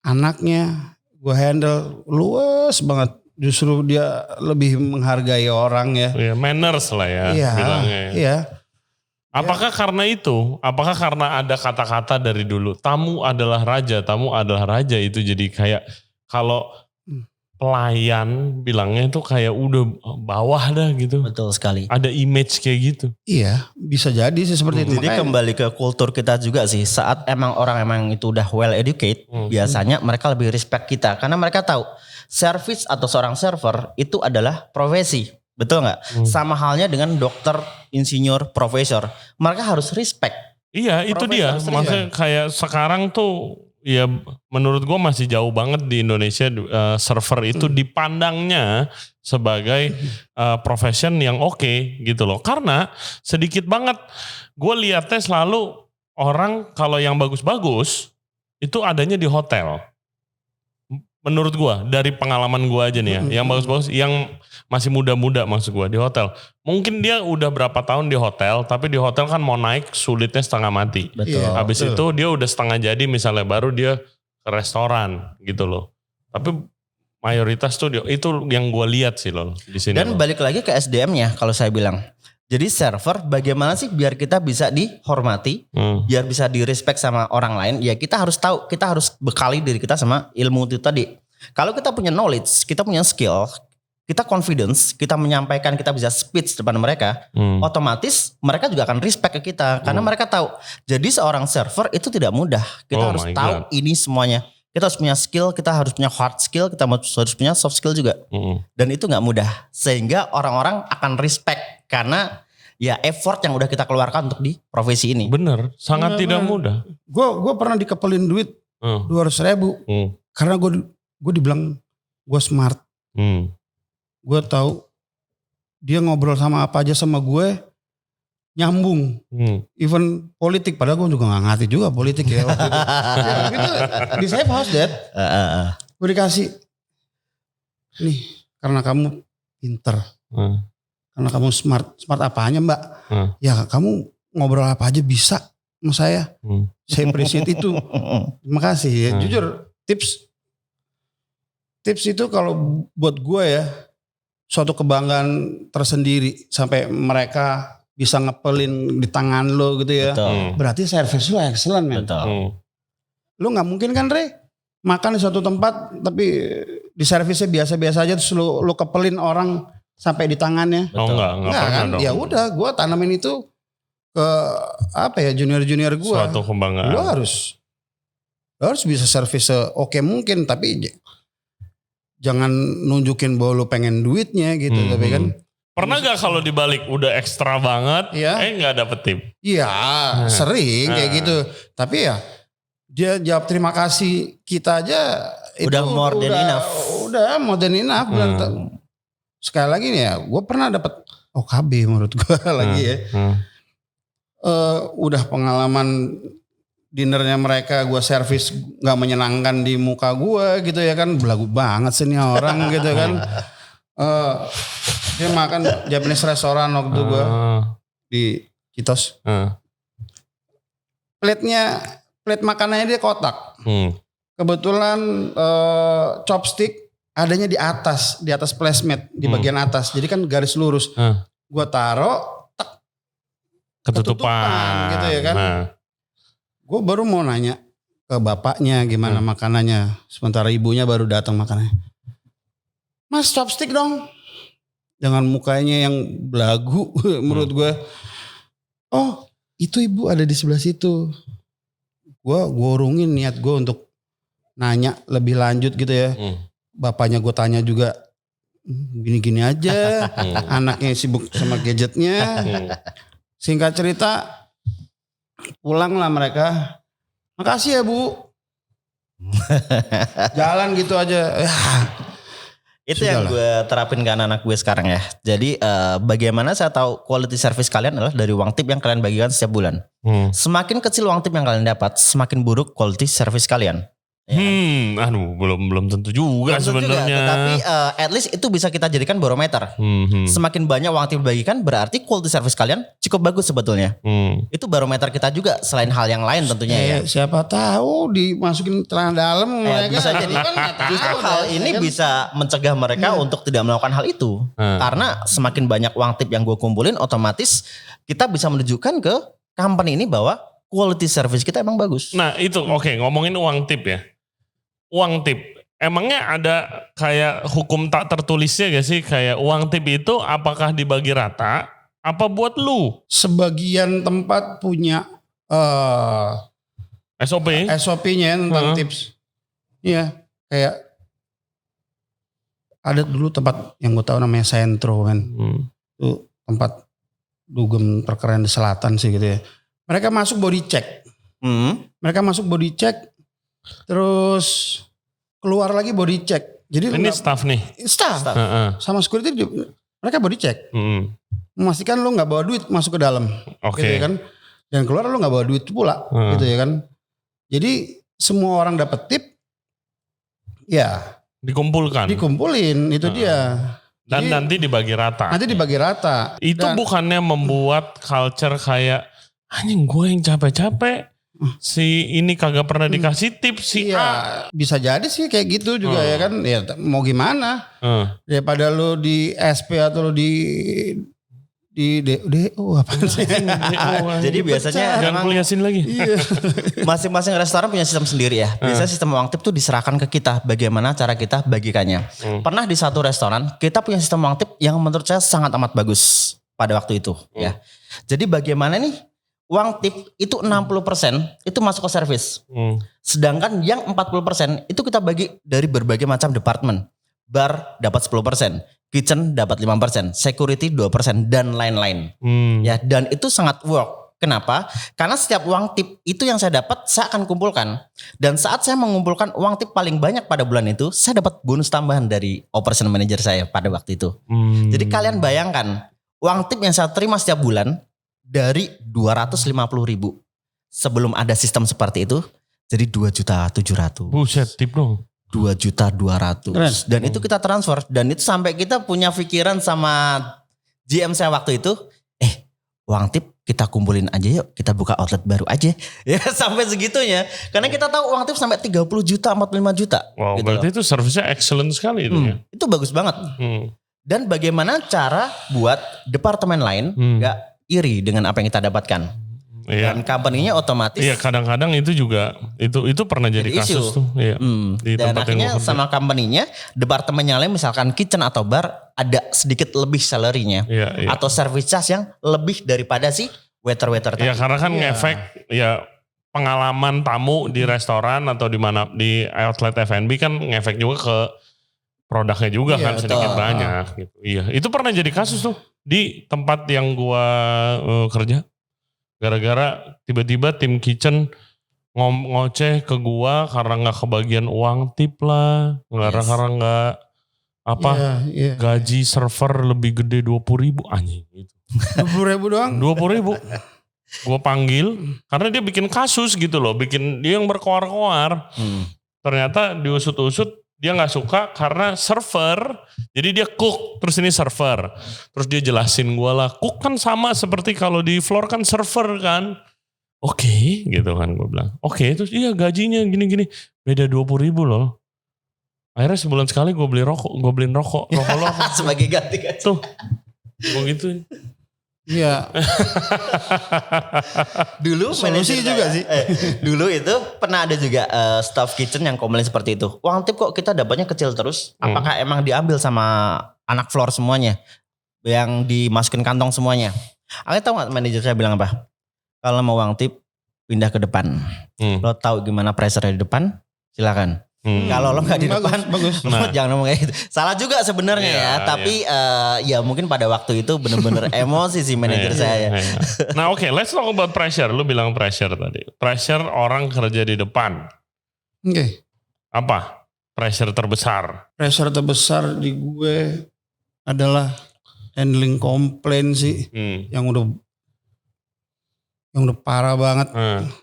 anaknya gue handle luas banget. Justru dia lebih menghargai orang ya. Iya, manners lah ya Iya, bilangnya. iya. Apakah karena itu? Apakah karena ada kata-kata dari dulu tamu adalah raja, tamu adalah raja, itu jadi kayak kalau pelayan bilangnya itu kayak udah bawah dah gitu. Betul sekali. Ada image kayak gitu. Iya, bisa jadi sih seperti itu. Jadi Makanya- kembali ke kultur kita juga sih. Saat emang orang emang itu udah well educated, biasanya mereka lebih respect kita karena mereka tahu service atau seorang server itu adalah profesi. Betul nggak? Sama halnya dengan dokter, insinyur, profesor. Mereka harus respect. Iya, itu Profesor dia. sering Maksudnya kayak sekarang tuh ya menurut gue masih jauh banget di Indonesia server itu dipandangnya sebagai profession yang oke gitu loh. Karena sedikit banget gue lihatnya selalu orang kalau yang bagus-bagus itu adanya di hotel. Menurut gua dari pengalaman gua aja nih ya, yang bagus-bagus, yang masih muda-muda maksud gua di hotel. Mungkin dia udah berapa tahun di hotel, tapi di hotel kan mau naik sulitnya setengah mati. Betul. Habis itu dia udah setengah jadi misalnya baru dia ke restoran gitu loh. Tapi mayoritas tuh itu yang gua lihat sih loh di sini. Dan balik lagi ke SDM-nya kalau saya bilang. Jadi server bagaimana sih biar kita bisa dihormati, biar bisa di-respect sama orang lain, ya kita harus tahu, kita harus bekali diri kita sama ilmu itu tadi. Kalau kita punya knowledge, kita punya skill, kita confidence, kita menyampaikan, kita bisa speech depan mereka, otomatis mereka juga akan respect ke kita. Karena mereka tahu, jadi seorang server itu tidak mudah. Kita harus tahu ini semuanya. Kita harus punya skill, kita harus punya hard skill, kita harus punya soft skill juga. Dan itu gak mudah. Sehingga orang-orang akan respect. Karena ya effort yang udah kita keluarkan untuk di profesi ini. Bener, sangat tidak mudah. Gue pernah dikepelin duit 200.000 karena gue dibilang gue smart. Gue tahu dia ngobrol sama apa aja sama gue nyambung. Even politik, padahal gue juga gak ngerti juga politik ya. Ya gitu, di Safe House Dad. Gue dikasih nih karena kamu pinter. Karena kamu smart apanya mbak? Ya kamu ngobrol apa aja bisa sama saya. Saya appreciate itu. Terima kasih ya. Jujur tips itu kalau buat gue ya suatu kebanggaan tersendiri sampai mereka bisa ngepelin di tangan lo gitu ya. Betul. Berarti service lo excellent men. Betul. Lo gak mungkin kan Re makan di suatu tempat tapi di servisnya biasa-biasa aja terus lo kepelin orang sampai di tangannya. Oh enggak pernah kan? dong. Ya udah, gue tanamin itu ke apa ya junior gue. Suatu kebanggaan. Lo harus bisa servis oke mungkin, tapi jangan nunjukin bahwa lo pengen duitnya gitu, tapi kan. Pernah gak kalau dibalik udah ekstra banget, nggak dapet tip? Iya, sering kayak gitu. Tapi ya dia jawab terima kasih kita aja. Udah itu more than enough. Udah more than enough. Sekali lagi nih ya, gue pernah dapat OKB menurut gue lagi ya. Udah pengalaman dinernya mereka, gue servis gak menyenangkan di muka gue gitu ya kan. Belagu banget sih nih orang gitu kan. Dia makan Japanese restoran waktu gue di Citos. Plate makanannya dia kotak. Kebetulan chopstick adanya di atas placemat di bagian atas. Jadi kan garis lurus. Gua taruh ketutupan gitu ya kan. Gue baru mau nanya ke bapaknya gimana makanannya. Sementara ibunya baru datang makanannya. Mas chopstick dong. Dengan mukanya yang belagu menurut gue. Oh itu ibu ada di sebelah situ. Gue urungin niat gue untuk nanya lebih lanjut gitu ya. Bapaknya gue tanya juga gini-gini aja. Anaknya sibuk sama gadgetnya. Singkat cerita pulang lah mereka. Makasih ya bu. Jalan gitu aja. Itu yang gue terapin ke anak-anak gue sekarang ya. Jadi bagaimana saya tahu quality service kalian adalah dari uang tip yang kalian bagikan setiap bulan. Semakin kecil uang tip yang kalian dapat, semakin buruk quality service kalian. Aduh belum tentu juga sebenarnya. Tapi at least itu bisa kita jadikan barometer. Semakin banyak uang tip dibagikan berarti quality service kalian cukup bagus sebetulnya. Itu barometer kita juga selain hal yang lain tentunya ya. Siapa tahu dimasukin celana dalam mereka. Bisa jadi. Justru hal ini bisa mencegah mereka untuk tidak melakukan hal itu. Karena semakin banyak uang tip yang gue kumpulin otomatis kita bisa menunjukkan ke company ini bahwa quality service kita emang bagus. Nah itu oke, ngomongin uang tip ya. Uang tip, emangnya ada kayak hukum tak tertulisnya gak sih? Kayak uang tip itu apakah dibagi rata? Apa buat lu? Sebagian tempat punya SOP-nya tentang tips. Iya, kayak ada dulu tempat yang gue tahu namanya Sentro kan. Itu tempat dugem terkeren di selatan sih gitu ya. Mereka masuk body check. Mereka masuk body check. Terus keluar lagi body check. Jadi Ini staff nih. staff Heeh. sama security mereka body check. Hmm. Memastikan lu nggak bawa duit masuk ke dalam. Oke. Gitu ya kan. Dan keluar lu nggak bawa duit pula. Gitu ya kan. Jadi semua orang dapat tip. Ya. Dikumpulkan. Dikumpulin itu dia. Dan Jadi, nanti dibagi rata. nanti dibagi rata. Itu bukannya membuat culture kayak anjing gue yang capek-capek. Si ini kagak pernah dikasih tips si A. Iya, bisa jadi sih kayak gitu juga ya kan. Ya mau gimana? Daripada lu di SP atau lu di DO apa sih? Jadi biasanya Jangan kuliasin lagi. Iya. masing-masing restoran punya sistem sendiri ya. Biasanya sistem uang tip tuh diserahkan ke kita bagaimana cara kita bagikannya. Pernah di satu restoran kita punya sistem uang tip yang menurut saya sangat amat bagus pada waktu itu ya. Jadi bagaimana nih uang tip itu 60% itu masuk ke servis. Sedangkan yang 40% itu kita bagi dari berbagai macam departemen. Bar dapat 10%, kitchen dapat 5%, security 2% dan lain-lain. Ya, dan itu sangat work. Kenapa? Karena setiap uang tip itu yang saya dapat saya akan kumpulkan. Dan saat saya mengumpulkan uang tip paling banyak pada bulan itu, saya dapat bonus tambahan dari operation manager saya pada waktu itu. Jadi kalian bayangkan, uang tip yang saya terima setiap bulan dari 250.000 sebelum ada sistem seperti itu jadi 2.700.000. Buset, tip dong. 2.200.000 dan itu kita transfer dan itu sampai kita punya pikiran sama GM saya waktu itu, uang tip kita kumpulin aja yuk, kita buka outlet baru aja. Ya sampai segitunya. Karena kita tahu uang tip sampai 30 juta, 45 juta. Wow, gitu berarti loh. itu servisnya excellent sekali itu ya. Itu bagus banget. Dan bagaimana cara buat departemen lain gak iri dengan apa yang kita dapatkan. Iya. Dan company-nya otomatis. Iya, kadang-kadang itu juga itu pernah jadi kasus tuh. Iya. Di Dan tempat akhirnya yang gua kerja. sama company-nya, departemennya lain misalkan kitchen atau bar ada sedikit lebih salary-nya. Iya. Atau service charge yang lebih daripada si waiter-waiter tadi. Iya, karena kan ngefek ya pengalaman tamu di restoran atau di mana di outlet F&B kan ngefek juga ke produknya juga Iya, kan sedikit betul. banyak gitu. Iya, itu pernah jadi kasus tuh di tempat yang gua kerja. Gara-gara tiba-tiba tim kitchen ngoceh ke gua karena nggak kebagian uang tip lah, karena nggak Iya. gaji server lebih gede 20.000 anjing gitu. 20.000 doang. 20.000. Gue panggil karena dia bikin kasus gitu loh, bikin dia yang berkoar-koar. Ternyata diusut-usut dia nggak suka karena server, jadi dia cook terus ini server, terus dia jelasin gue lah, cook kan sama seperti kalau di floor kan server kan, oke gitu kan gue bilang, oke terus iya gajinya gini-gini, beda 20.000 loh. Akhirnya sebulan sekali gue beliin rokok lo apa? Sebagai ganti kan. Tuh, gue gitu. Iya. Dulu Solusi manajer juga saya, sih. Dulu itu pernah ada juga staff kitchen yang komplain seperti itu. Uang tip kok kita dapatnya kecil terus. Apakah emang diambil sama anak floor semuanya? Yang dimasukin kantong semuanya. Akhirnya tahu gak manajer saya bilang apa? Kalau mau uang tip pindah ke depan. Lo tahu gimana pressure di depan? Silakan. Kalau lo nggak di depan, bagus. lo jangan ngomong kayak gitu. Salah juga sebenarnya Iya, ya. Tapi ya mungkin pada waktu itu benar-benar emosi si manajer saya. Nah oke, let's talk about pressure. Lu bilang pressure tadi. Pressure orang kerja di depan. Oke. Apa? Pressure terbesar. Pressure terbesar di gue adalah handling komplain sih, yang udah parah banget.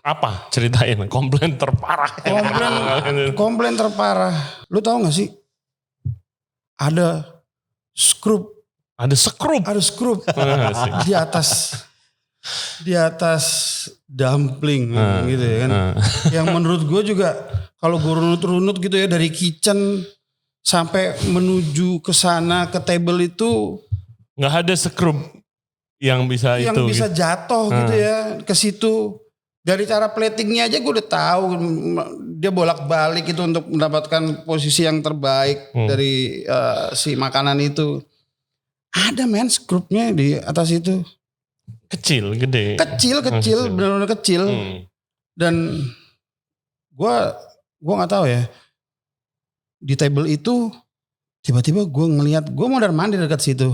Apa? Ceritain komplain terparah. Komplain terparah. Lu tahu gak sih? Ada skrup. Ada skrup. Ada skrup di atas dumpling gitu ya kan. Yang menurut gue juga kalau gue runut-runut gitu ya dari kitchen sampai menuju ke sana ke table itu Nggak ada skrup yang bisa yang itu. bisa gitu. jatuh gitu ya ke situ. Dari cara platingnya aja gue udah tahu dia bolak-balik itu untuk mendapatkan posisi yang terbaik dari si makanan itu. Ada men skrupnya di atas itu. Kecil, gede. Kecil, benar-benar kecil. Dan gue nggak tahu ya. Di table itu tiba-tiba gue ngelihat gue mondar mandir dekat situ.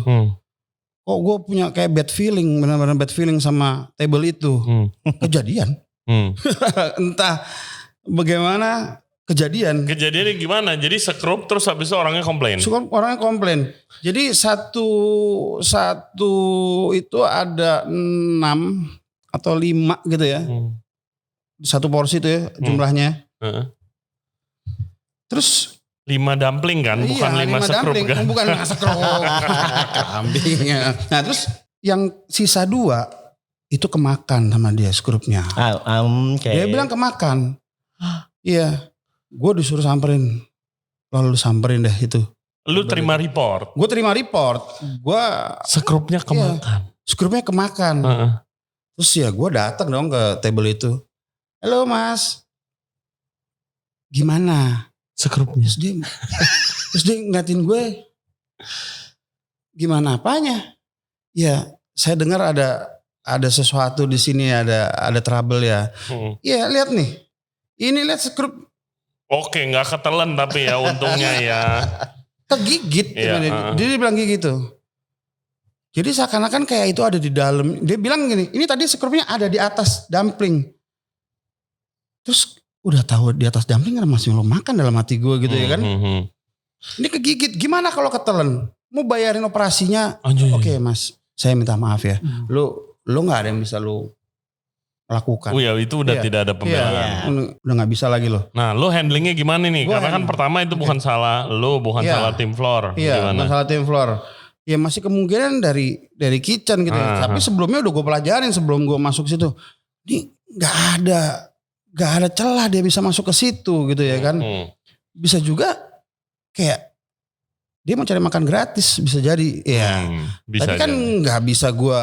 Kok gue punya kayak bad feeling, benar-benar bad feeling sama table itu. Kejadian. Entah bagaimana kejadian. Kejadiannya gimana? Jadi sekrup terus habis itu orangnya komplain. Suka orangnya komplain. Jadi satu itu ada 6 atau 5 gitu ya. Satu porsi itu ya jumlahnya. Terus 5 dumpling kan, bukan 5 sekrup dumpling, kan? bukan 5 sekrup. Kambingnya. Nah terus yang sisa 2 itu kemakan sama dia skrupnya. Dia bilang kemakan. Iya. Gue disuruh samperin. Lalu samperin deh itu. Lu terima report? Gue terima report. Gue Sekrupnya kemakan. Skrupnya kemakan. Terus ya gue datang dong ke table itu. Halo mas. Gimana? Sekrupnya. Terus dia ngeliatin gue. Gimana apanya? Ya saya dengar ada sesuatu di sini, ada trouble ya. Iya lihat nih. Ini lihat skrup. Oke, nggak ketelan tapi ya untungnya ya. Kegigit. Dia bilang gitu. Jadi seakan-akan kayak itu ada di dalam. Dia bilang gini, ini tadi sekrupnya ada di atas dumpling. Terus udah tahu di atas dumpling kan masih lo makan dalam hati gue gitu ya kan. Ini kegigit, gimana kalau ketelan? Mau bayarin operasinya? Oke mas, saya minta maaf ya. Lo gak ada yang bisa lo lakukan. Oh ya itu udah tidak ada pembelaan. Udah gak bisa lagi loh. Nah lo handlingnya gimana nih? Gua Karena kan pertama itu bukan salah lo, bukan salah tim floor. Iya, bukan salah tim floor. Ya masih kemungkinan dari kitchen gitu ya. Tapi sebelumnya udah gue pelajarin sebelum gue masuk situ. Ini gak ada celah dia bisa masuk ke situ gitu ya kan. Bisa juga kayak dia mau cari makan gratis bisa jadi. Ya. Tapi kan gak bisa gue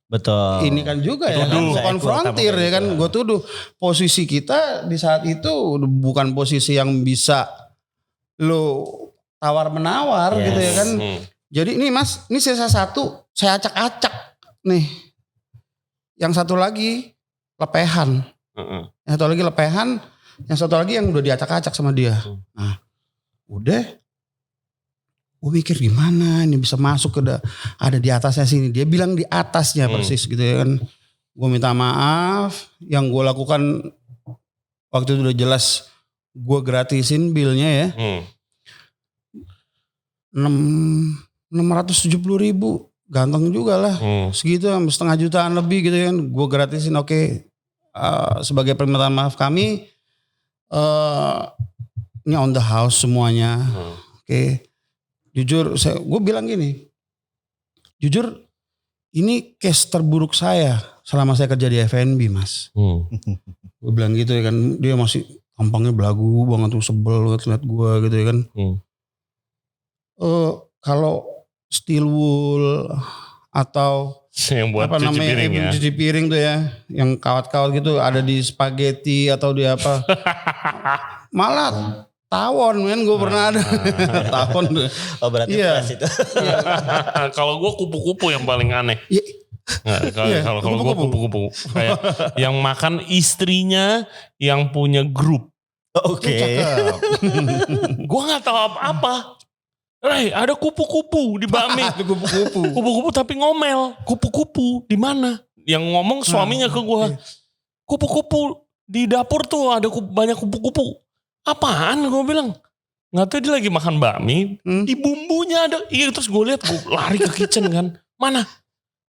betul. Ini kan juga ya kan, konfrontir ya kan. Gue tuduh posisi kita di saat itu bukan posisi yang bisa lo tawar menawar gitu ya kan. Jadi ini mas, ini sisa 1 saya acak-acak nih. Yang satu lagi lepehan. Yang satu lagi lepehan, yang satu lagi yang udah diacak-acak sama dia. Nah udah. Gue mikir gimana ini bisa masuk ada di atasnya sini. Dia bilang di atasnya persis gitu ya kan. Gue minta maaf. Yang gue lakukan waktu itu udah jelas gue gratisin bilnya ya. 670.000 ganteng juga lah. Segitu setengah jutaan lebih gitu kan. Gue gratisin oke. Sebagai permintaan maaf kami. Ini on the house semuanya. Oke. Jujur, gue bilang gini, jujur ini case terburuk saya selama saya kerja di F&B mas. Gue bilang gitu ya kan, dia masih tampangnya belagu banget tuh sebel liat gue gitu ya kan. Kalau steel wool atau yang buat apa cuci namanya piring ya. Cuci piring tuh ya, yang kawat-kawat gitu ada di spaghetti atau di apa, malah tawon men gue pernah ada tawon tuh. Oh berarti fresh itu. Kalau gue kupu-kupu yang paling aneh. Kalau gue kupu-kupu kayak yang makan istrinya yang punya grup. Oke. Gue nggak tahu apa-apa. Ada kupu-kupu di bakmi. Kupu-kupu tapi ngomel. Kupu-kupu di mana? Yang ngomong suaminya ke gue. Kupu-kupu di dapur tuh ada banyak kupu-kupu. Apaan gue bilang? Nggak tahu dia lagi makan bakmi. Di bumbunya ada. Iya terus gue lihat gue lari ke kitchen kan. Mana?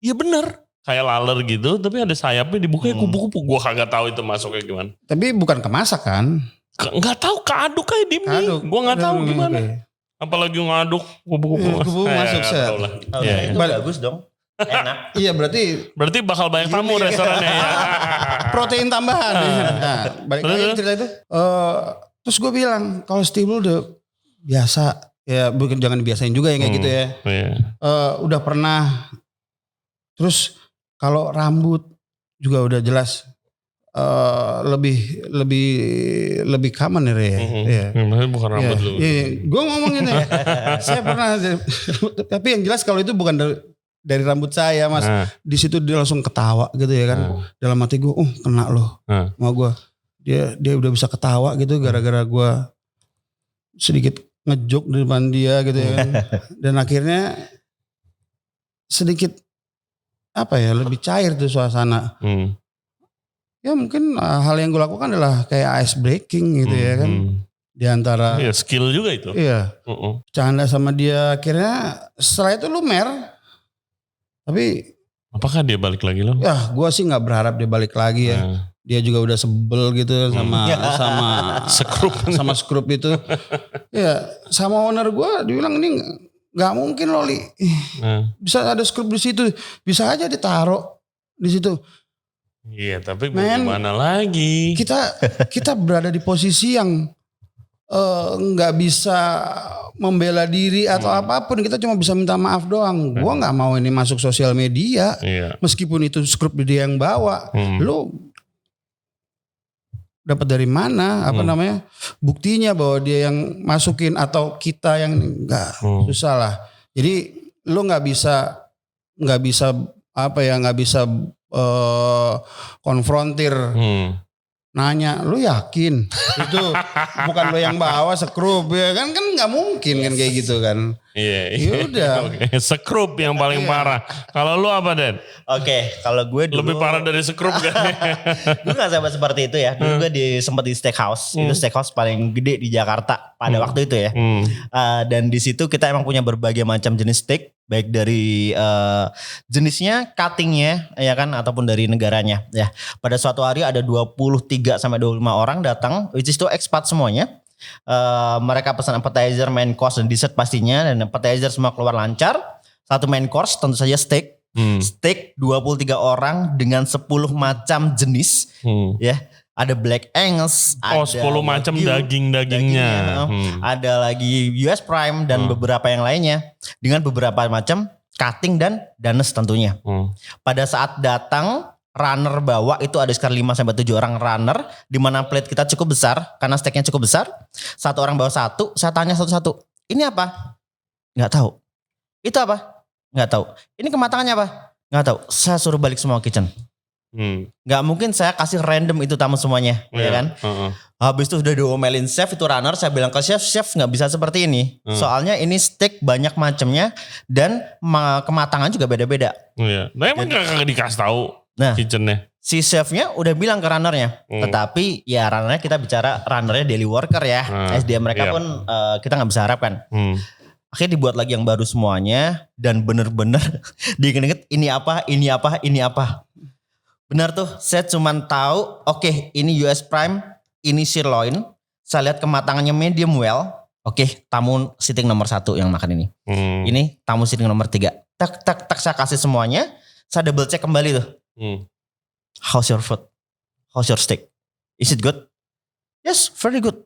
Iya bener. Kayak laler gitu. Tapi ada sayapnya dibukanya kupu-kupu. Gue kagak tahu itu masuknya gimana. Tapi bukan kemasak kan? Nggak tahu keaduk kayak di mie. Gue nggak tahu gimana. Apalagi ngaduk kupu-kupu. Kupu masuk set. Itu bagus dong. Enak. Iya berarti bakal banyak tamu restorannya ya. Protein tambahan. Nah, balik lagi cerita itu. Terus gue bilang kalau steel udah biasa ya, bukan jangan dibiasain juga ya kayak gitu ya. Udah pernah. Terus kalau rambut juga udah jelas lebih common ya. Bukan rambut lu. Gue ngomongin ya. Saya pernah. Tapi yang jelas kalau itu bukan dari rambut saya mas. Di situ dia langsung ketawa gitu ya kan. Dalam hati gue, kena loh. Mau gue. Dia udah bisa ketawa gitu gara-gara gue sedikit ngejok di depan dia gitu ya kan. Dan akhirnya sedikit apa ya lebih cair tuh suasana. Ya mungkin hal yang gue lakukan adalah kayak ice breaking gitu ya kan. Di antara Iya, skill juga itu. iya, canda sama dia, akhirnya setelah itu lumer. Tapi apakah dia balik lagi lo? ya gue sih nggak berharap dia balik lagi ya. Dia juga udah sebel gitu sama sama skrup itu. Ya sama owner gue dibilang ini nggak mungkin Loli. Bisa ada skrup di situ, bisa aja ditaruh di situ. Iya, tapi gimana lagi? Kita berada di posisi yang nggak bisa membela diri atau apapun, kita cuma bisa minta maaf doang. Gua nggak mau ini masuk sosial media, meskipun itu skrup dia yang bawa. Lu dapat dari mana? Apa namanya? Buktinya bahwa dia yang masukin atau kita yang enggak, susah lah. Jadi lu nggak bisa konfrontir. Nanya, lu yakin itu bukan lo yang bawa skrup ya kan nggak mungkin kan kayak gitu kan. Iya. Udah. Okay. Skrup yang paling parah. Kalau lu apa, Den? Oke, kalau gue dulu lebih parah dari skrup kan? Gue gak sampai seperti itu ya. Dulu gue sempat di steakhouse. Itu steakhouse paling gede di Jakarta pada waktu itu ya. Dan di situ kita emang punya berbagai macam jenis steak, baik dari jenisnya, cuttingnya, ya kan, ataupun dari negaranya. Ya, pada suatu hari ada 23 sampai 25 orang datang, which is itu expat semuanya. Mereka pesan appetizer, main course, dan dessert pastinya. Dan appetizer semua keluar lancar. Satu main course tentu saja steak. Steak 23 orang dengan 10 macam jenis. Ya, ada Black Angus, ada 10 macam dagingnya. Ada lagi US Prime dan beberapa yang lainnya dengan beberapa macam cutting dan danes tentunya. Pada saat datang, runner bawa itu ada sekitar 5 sampai 7 orang runner, di mana plate kita cukup besar karena steaknya cukup besar. Satu orang bawa satu, saya tanya satu-satu, "Ini apa?" "Nggak tahu." "Itu apa?" "Nggak tahu." "Ini kematangannya apa?" "Nggak tahu." Saya suruh balik semua kitchen. Nggak mungkin saya kasih random itu tamu semuanya, ya kan? Habis itu udah diomelin chef, itu runner, saya bilang ke chef nggak bisa seperti ini. Soalnya ini steak banyak macamnya dan kematangan juga beda-beda. Iya. Nah, emang gak dikasih tahu kitchennya? Si chefnya udah bilang ke runnernya, tetapi ya runnernya kita bicara runnernya daily worker ya, SDM mereka pun kita nggak bisa harapkan. Akhirnya dibuat lagi yang baru semuanya dan bener-bener diinget-inget ini apa. Benar tuh, saya cuman tahu oke, ini US Prime, ini sirloin. Saya lihat kematangannya medium well. Oke, tamu sitting nomor 1 yang makan ini. Ini tamu sitting nomor 3. Tak saya kasih semuanya. Saya double check kembali tuh. How's your food? How's your steak? Is it good? Yes, very good.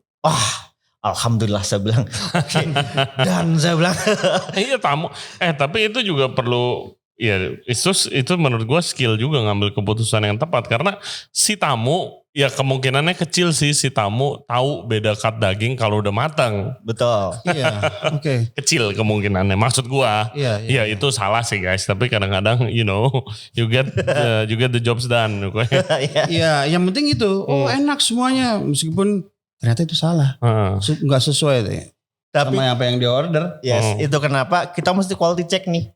Alhamdulillah saya bilang. Oke. Dan saya bilang. Iya tamu. Tapi itu juga perlu. Ya itu menurut gue skill juga ngambil keputusan yang tepat. Karena si tamu ya kemungkinannya kecil sih si tamu tahu beda cut daging kalau udah matang. Betul. Iya, oke. Kecil kemungkinannya. Maksud gue ya itu salah sih guys. Tapi kadang-kadang you get the jobs done. Iya, yang penting itu enak semuanya. Meskipun ternyata itu salah. Nggak sesuai deh. Tapi sama apa yang di order. Yes, itu kenapa kita mesti quality check nih.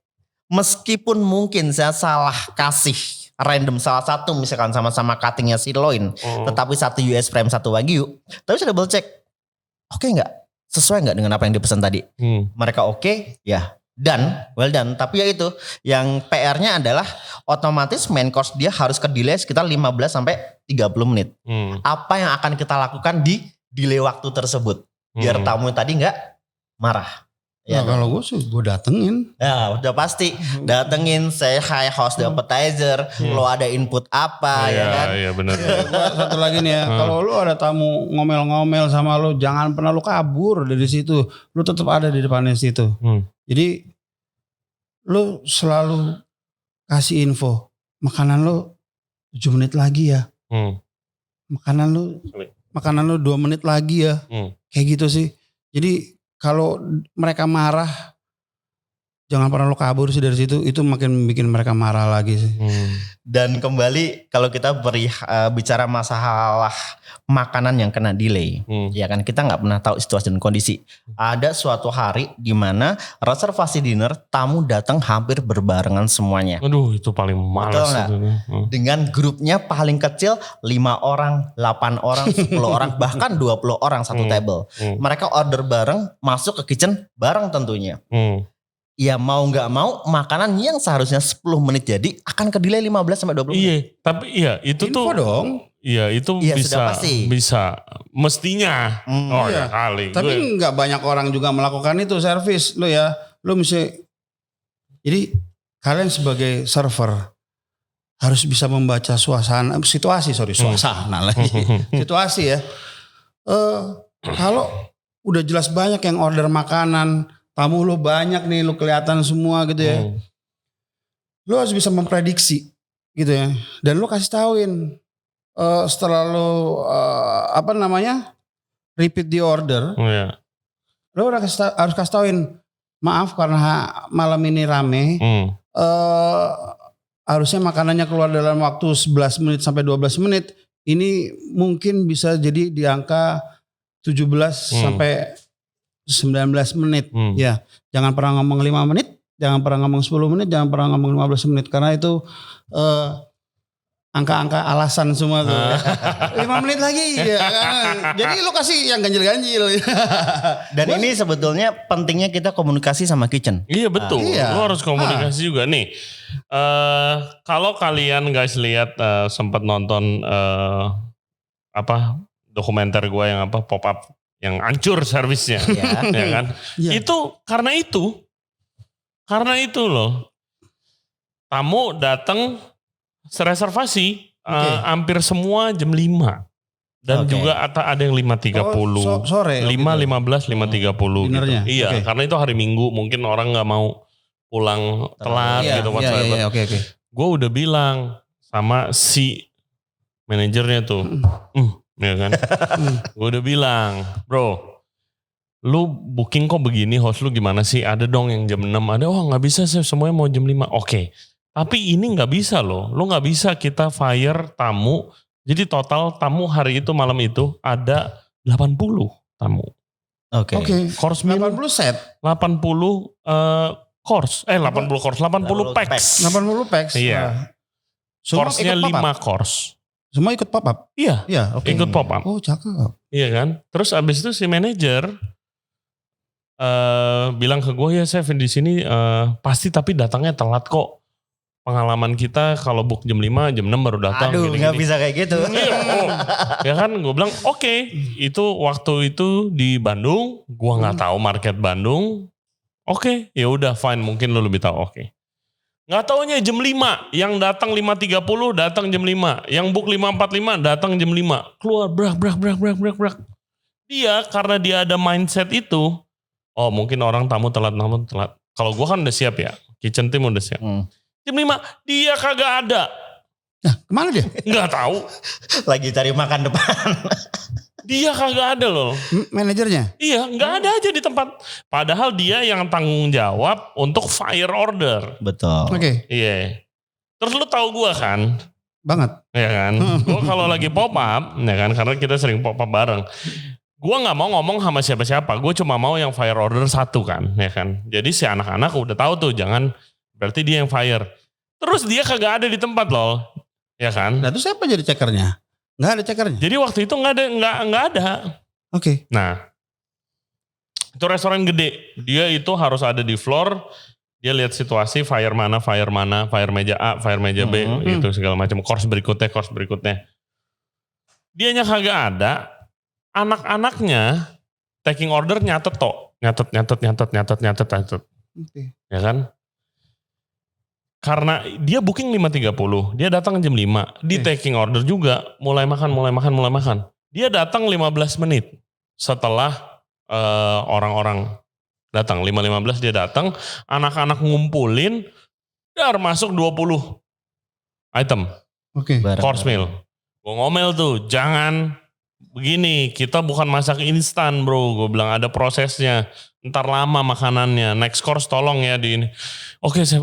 Meskipun mungkin saya salah kasih random salah satu misalkan sama-sama cuttingnya sirloin, tetapi satu US Prime satu Wagyu, tapi saya double check, oke nggak, sesuai nggak dengan apa yang dipesan tadi? Mereka oke, ya well done. Tapi ya itu, yang PR-nya adalah otomatis main course dia harus ke delay sekitar 15 sampai 30 menit. Apa yang akan kita lakukan di delay waktu tersebut? Biar tamu tadi nggak marah. Ya kalau gue sih gue datengin. Ya udah pasti datengin, say hi, host the appetizer, lo ada input apa ya kan. Iya benar. Satu lagi nih ya, kalau lo ada tamu ngomel-ngomel sama lo, jangan pernah lo kabur dari situ. Lo tetap ada di depannya situ. Jadi lo selalu kasih info, makanan lo 7 menit lagi ya. Makanan lo 2 menit lagi ya. Kayak gitu sih. Jadi kalau mereka marah, jangan pernah lo kabur sih dari situ. Itu makin bikin mereka marah lagi sih. Dan kembali kalau kita bicara masalah makanan yang kena delay, ya kan kita nggak pernah tahu situasi dan kondisi. Ada suatu hari di mana reservasi dinner tamu datang hampir berbarengan semuanya. Aduh itu paling malas itu. Dengan grupnya paling kecil 5 orang, 8 orang, 10 orang, bahkan 20 orang satu table. Mereka order bareng, masuk ke kitchen bareng tentunya. Ya mau nggak mau makanan yang seharusnya 10 menit jadi akan ke delay 15 sampai 20 menit. Iya, tapi iya itu Info tuh dong. Iya itu Iya, bisa sudah pasti. bisa mestinya. Oh Iya. ya kali. Tapi nggak banyak orang juga melakukan itu servis lo ya. Lo mesti. Jadi kalian sebagai server harus bisa membaca suasana lagi. Situasi ya. Kalau udah jelas banyak yang order makanan, tamu lo banyak nih, lo kelihatan semua gitu ya. Lo harus bisa memprediksi gitu ya. Dan lo kasih tauin setelah lo repeat the order, Iya. lo harus kasih tauin, maaf karena malam ini rame, harusnya makanannya keluar dalam waktu 11 menit sampai 12 menit. Ini mungkin bisa jadi di angka 17 sampai 19 menit. Ya, jangan pernah ngomong 5 menit, jangan pernah ngomong 10 menit, jangan pernah ngomong 15 menit karena itu angka-angka alasan semua tuh. 5 menit lagi ya kan? Jadi lu kasih yang ganjil-ganjil. Dan ini sebetulnya pentingnya kita komunikasi sama kitchen. Iya betul, Iya. lo harus komunikasi juga nih. Kalau kalian guys lihat sempat nonton dokumenter gue yang pop up yang hancur servisnya, ya kan? Iya. Itu karena itu loh. Tamu datang reservasi hampir semua jam 5. Dan juga ada yang 5.30. Sore. 5.15, 5.30 gitu. Dinernya, Iya, oke. karena itu hari Minggu, mungkin orang nggak mau pulang telat gitu whatsoever. Iya, oke. Gue udah bilang sama si manajernya tuh, ya kan? Gue udah bilang, bro, lu booking kok begini, host lu gimana sih? Ada dong yang jam 6, ada, nggak bisa sih, semuanya mau jam 5. Oke. Tapi ini nggak bisa loh, lu nggak bisa kita fire tamu. Jadi total tamu hari itu malam itu ada 80 tamu. Oke. Course meal 80 set. 80 course, 80 course, 80 packs. 80 packs. Iya. Semua Course-nya ikut pop up. 5 course. Semua ikut pop up. Iya, Iya, oke. ikut pop up. Oh, cakep. Iya kan? Terus abis itu si manajer bilang ke gue, ya Chef di sini pasti tapi datangnya telat kok. Pengalaman kita kalau book jam 5, jam 6 baru datang. Aduh, nggak bisa kayak gitu. Ya kan, gue bilang oke, itu waktu itu di Bandung, gue nggak tahu market Bandung. Oke, ya udah fine, mungkin lo lebih tahu. Oke. Nggak taunya jam 5, yang datang 5.30 datang jam 5, yang book 5.45 datang jam 5. Keluar brak. Dia karena dia ada mindset itu, mungkin orang tamu telat. Kalau gue kan udah siap ya, kitchen team udah siap. Jam 5 dia kagak ada. Nah, kemana dia? Nggak tahu. Lagi cari makan depan. Dia kagak ada loh. Manajernya? Iya, nggak ada aja di tempat. Padahal dia yang tanggung jawab untuk fire order. Betul. Oke. Iya. Terus lu tahu gua kan? Banget. Ya kan? Gua kalau lagi pop up, ya kan? Karena kita sering pop up bareng. Gua nggak mau ngomong sama siapa-siapa. Gue cuma mau yang fire order 1 kan, ya kan? Jadi si anak-anak udah tahu tuh, jangan berarti dia yang fire. Terus dia kagak ada di tempat loh, ya kan? Nah, itu siapa jadi cekernya? Nggak ada cekernya. Jadi waktu itu nggak ada. Oke. Nah, itu restoran gede. Dia itu harus ada di floor. Dia lihat situasi fire mana, fire meja A, fire meja B, gitu segala macam. Course berikutnya. Dianya kagak ada. Anak-anaknya taking order nyatet. Oke. Ya kan? Karena dia booking 5.30, dia datang jam 5. Di taking order juga mulai makan. Dia datang 15 menit setelah orang-orang datang. 5.15 dia datang, anak-anak ngumpulin, dar masuk 20 item Oke. course meal. Gue ngomel tuh, jangan begini, kita bukan masak instan bro. Gue bilang ada prosesnya. Ntar lama makanannya. Next course tolong ya di ini. Oke chef.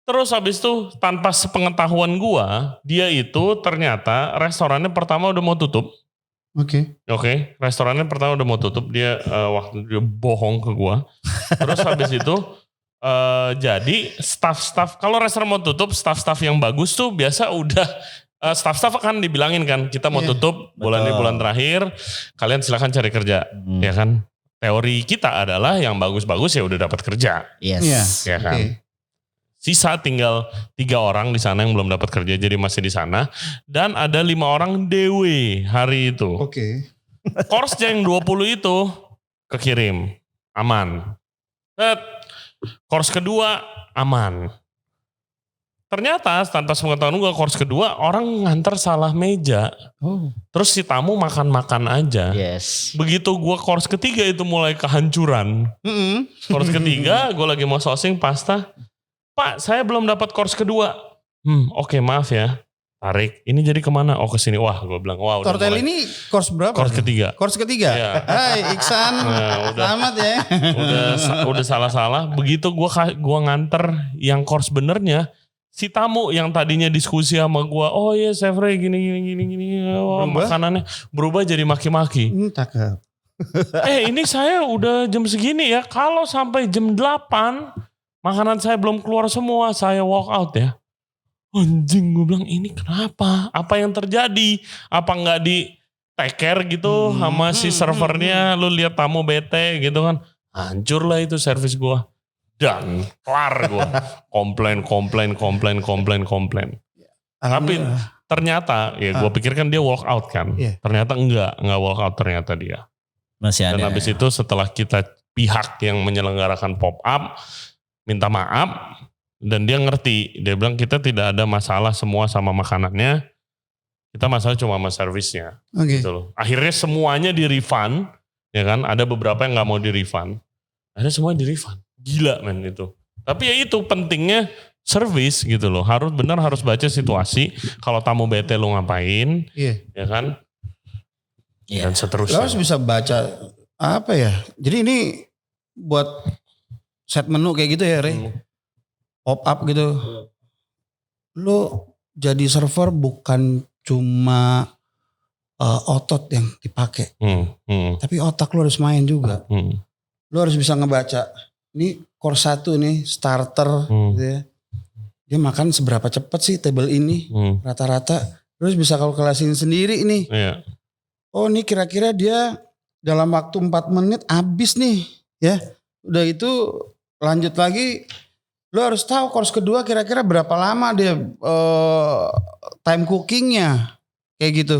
Terus habis itu tanpa sepengetahuan gua, dia itu ternyata restorannya pertama udah mau tutup. Oke. Oke, restorannya pertama udah mau tutup. Dia waktu dia bohong ke gua. Terus habis itu jadi staff-staff, kalau restoran mau tutup, staff-staff yang bagus tuh biasa udah staff-staff akan dibilangin kan, kita mau tutup bulan ini bulan terakhir, kalian silakan cari kerja, ya kan? Teori kita adalah yang bagus-bagus ya udah dapat kerja, Yes. ya kan? Okay. Sisa tinggal 3 orang di sana yang belum dapat kerja, jadi masih di sana, dan ada 5 orang DW hari itu. Oke. Course yang 20 itu kekirim, aman. Course kedua aman. Ternyata tanpa sepengetahuan gue course kedua orang nganter salah meja. Oh. Terus si tamu makan-makan aja. Yes. Begitu gue course ketiga itu mulai kehancuran. Course ketiga gue lagi mau sourcing pasta. Pak saya belum dapat course kedua. Oke, maaf ya. Tarik. Ini jadi kemana? Oh ke sini. Wah gue bilang wah udah Tortel mulai. ini course berapa? Course ketiga. Course ketiga? Iya. Hai Iksan, selamat ya. udah salah-salah. Begitu gua nganter yang course benernya, si tamu yang tadinya diskusi sama gua, oh iya Chef Ray gini, oh, makanannya berubah jadi maki-maki. Cakep. Ini saya udah jam segini ya, kalau sampai jam 8 makanan saya belum keluar semua, saya walk out ya. Anjing, gue bilang ini kenapa? Apa yang terjadi? Apa nggak di take care gitu sama si servernya? Lu lihat tamu bete gitu kan? Hancur lah itu servis gue. Dan kelar gue. Komplain. Tapi ternyata ya gue pikir kan dia walk out kan. Iya. Ternyata enggak walk out ternyata dia. Masih ada. Dan habis itu setelah kita pihak yang menyelenggarakan pop up minta maaf. Dan dia ngerti, dia bilang kita tidak ada masalah semua sama makanannya, kita masalah cuma sama servisnya. Oke. Gitu loh. Akhirnya semuanya di refund, ya kan? Ada beberapa yang nggak mau di refund, ada semua di refund. Gila men itu. Tapi ya itu pentingnya service gitu loh. Harus baca situasi. Kalau tamu bete lo ngapain, Iya. ya kan? Iya. Dan Lo seterusnya. harus bisa baca apa ya? Jadi ini buat set menu kayak gitu ya, Re? Pop up gitu. Lo jadi server bukan cuma otot yang dipakai, tapi otak lo harus main juga. Lo harus bisa ngebaca. Ini course 1 nih starter, gitu ya. Dia makan seberapa cepat sih table ini rata-rata. Terus bisa kalkulasiin sendiri nih. Iya. Oh ini kira-kira dia dalam waktu 4 menit habis nih ya. Udah itu lanjut lagi. Lo harus tahu course kedua kira-kira berapa lama dia time cookingnya. Kayak gitu.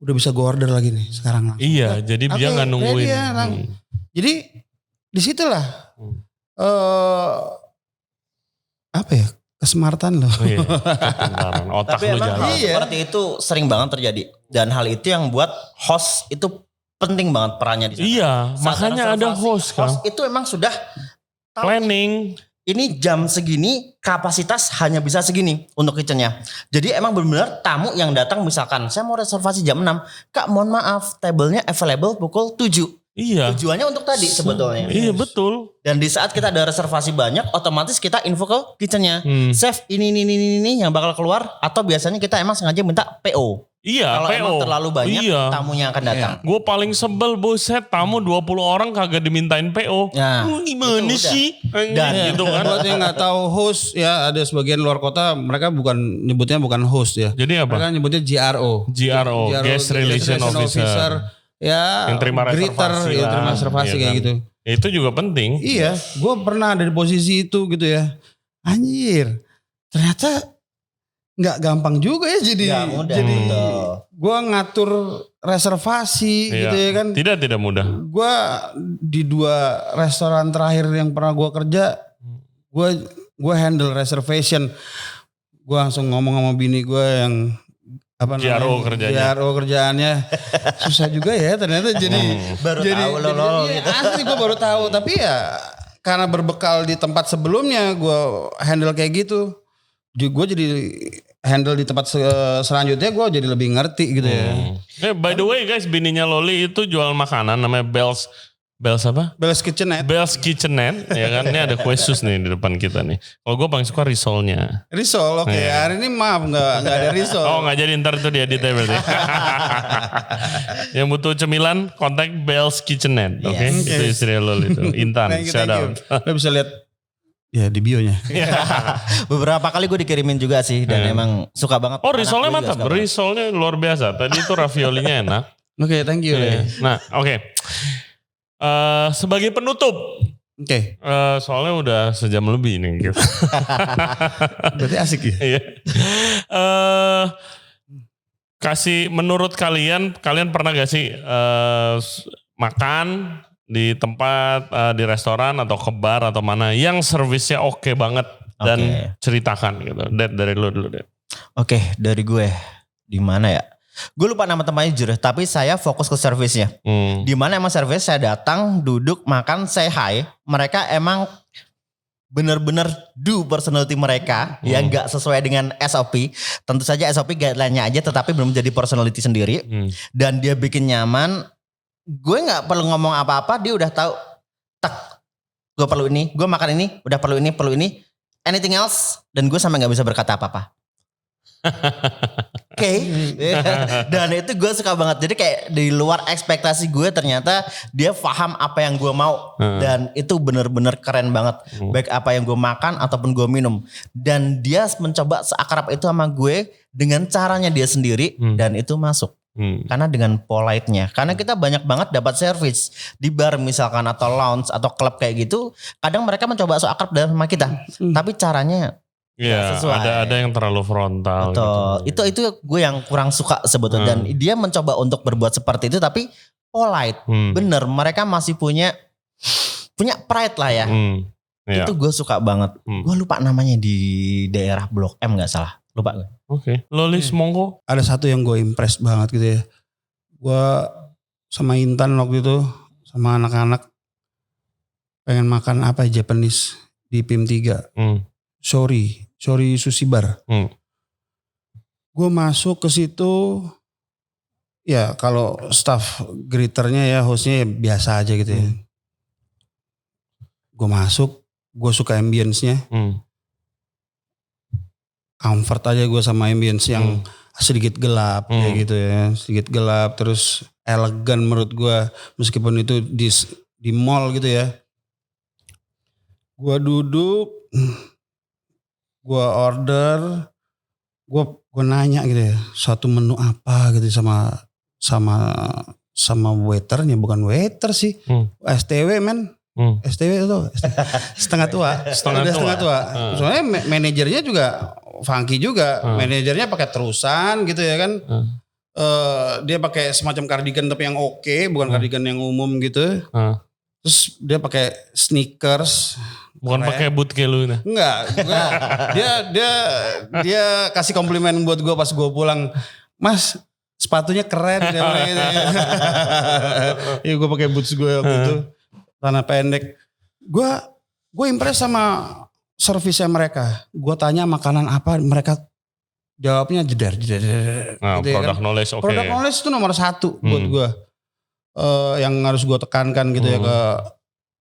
Udah bisa gue order lagi nih sekarang langsung. Iya, jadi dia nggak nungguin. Ya, jadi disitulah apa ya kesmartan lo. Oh, iya. Kepintaran. Otak Tapi lu emang jalan. hal seperti itu sering banget terjadi. Dan hal itu yang buat host itu penting banget perannya di sana. Iya, Saat makanya ada reservasi, host kan. Host itu emang sudah tahu Planning. ini jam segini kapasitas hanya bisa segini untuk kitchennya. Jadi emang benar-benar tamu yang datang misalkan saya mau reservasi jam 6. Kak mohon maaf tablenya available pukul 7. Iya. Tujuannya untuk tadi sebetulnya. Iya betul. Dan di saat kita ada reservasi banyak otomatis kita info ke kitchennya. Chef ini yang bakal keluar. Atau biasanya kita emang sengaja minta PO. Iya, Kalau PO. emang terlalu banyak Iya. tamunya akan datang. Gue paling sebel buset tamu 20 orang kagak dimintain PO. Nah, Gimana itu udah. sih? Dan Gitu kan. Buat yang nggak tahu host ya ada sebagian luar kota mereka nyebutnya bukan host ya. Jadi apa? Mereka nyebutnya GRO. GRO, Guest Relation Officer. Ya, Yang terima greeter, reservasi yang lah. terima reservasi Iya kayak kan. gitu. Itu juga penting. Iya, gue pernah ada di posisi itu gitu ya. Anjir, ternyata nggak gampang juga ya jadi. Nggak mudah. Jadi Betul. gue ngatur reservasi gitu ya kan. Tidak mudah. Gue di 2 restoran terakhir yang pernah gue kerja, gue handle reservation. Gue langsung ngomong sama bini gue yang apa GRO kerjanya. GRO kerjaannya susah juga ya ternyata jadi Baru tahu lol iya, gitu. asli gue baru tahu tapi ya karena berbekal di tempat sebelumnya gue handle kayak gitu. Gue jadi handle di tempat selanjutnya gue jadi lebih ngerti gitu ya. By the way guys, bininya Loli itu jual makanan namanya Bells apa? Bell's Kitchenette. Bell's Kitchenette, ya kan? Ini ada kue sus nih di depan kita nih. Kalau gue paling suka risolnya. Risol, oke. Hari ini maaf nggak ada risol. Oh nggak jadi, ntar itu dieditnya berarti. Yang butuh cemilan, kontak Bell's Kitchenette, oke? Itu istri Loli itu, Intan, shout out. Lo bisa lihat ya di bionya. Beberapa kali gue dikirimin juga sih dan emang suka banget. Oh risolnya mantap, risolnya luar biasa. Tadi itu raviolinya enak. Oke, thank you. Nah, oke. Sebagai penutup, soalnya udah sejam lebih nih gitu. Berarti asik ya? Iya. Kasih menurut kalian pernah gak sih makan di tempat di restoran atau ke bar atau mana yang servisnya oke banget dan ceritakan gitu. Dari lu dulu deh. Oke, dari gue di mana ya? Gue lupa nama tempatnya jujur, tapi saya fokus ke servisnya. Dimana emang servis saya datang, duduk, makan, say hi. Mereka emang bener-bener do personality mereka yang gak sesuai dengan SOP. Tentu saja SOP guideline-nya aja, tetapi belum menjadi personality sendiri. Dan dia bikin nyaman. Gue gak perlu ngomong apa-apa, dia udah tahu. Tak, gue perlu ini, gue makan ini, udah perlu ini. Anything else? Dan gue sampai gak bisa berkata apa-apa. Dan itu gue suka banget. Jadi kayak di luar ekspektasi gue, ternyata dia paham apa yang gue mau. Dan itu bener-bener keren banget. Baik apa yang gue makan ataupun gue minum. Dan dia mencoba seakrab itu sama gue dengan caranya dia sendiri. Dan itu masuk. Karena dengan polite-nya. Karena kita banyak banget dapat service di bar misalkan atau lounge atau klub kayak gitu. Kadang mereka mencoba so akrab sama kita. Tapi caranya Iya, ada yang terlalu frontal. Betul. Gitu. Itu gue yang kurang suka sebetulnya. Dan dia mencoba untuk berbuat seperti itu tapi polite. Bener, mereka masih punya pride lah ya. Itu gue suka banget. Gue lupa namanya di daerah Blok M gak salah. Lupa gue. Oke. Lolis monggo. Ada satu yang gue impress banget gitu ya. Gue sama Intan waktu itu, sama anak-anak pengen makan apa Japanese di PIM 3. Sorry Sushi Bar. Gue masuk ke situ, ya kalau staff greeternya ya hostnya ya biasa aja gitu ya. Gue masuk, gue suka ambience-nya. Comfort aja gue sama ambience yang sedikit gelap kayak gitu ya. Sedikit gelap terus elegan menurut gue, meskipun itu di mall gitu ya. Gue duduk, gue order, gue nanya gitu ya, satu menu apa gitu sama waiternya, bukan waiter sih, STW men, STW itu setengah tua. Soalnya manajernya juga funky juga, manajernya pakai terusan gitu ya kan, dia pakai semacam kardigan tapi yang oke, bukan kardigan yang umum gitu, terus dia pakai sneakers. Bukan pakai boot kayak lu nah. Enggak. Dia kasih komplimen buat gue pas gue pulang. Mas, sepatunya keren. Iya gue pakai boots gue waktu itu. Celana pendek. Gue impress sama servisnya mereka. Gue tanya makanan apa, mereka jawabnya jeder. Nah, gitu product ya kan? knowledge oke. Product knowledge itu nomor 1 buat gue. Yang harus gue tekankan gitu ya ke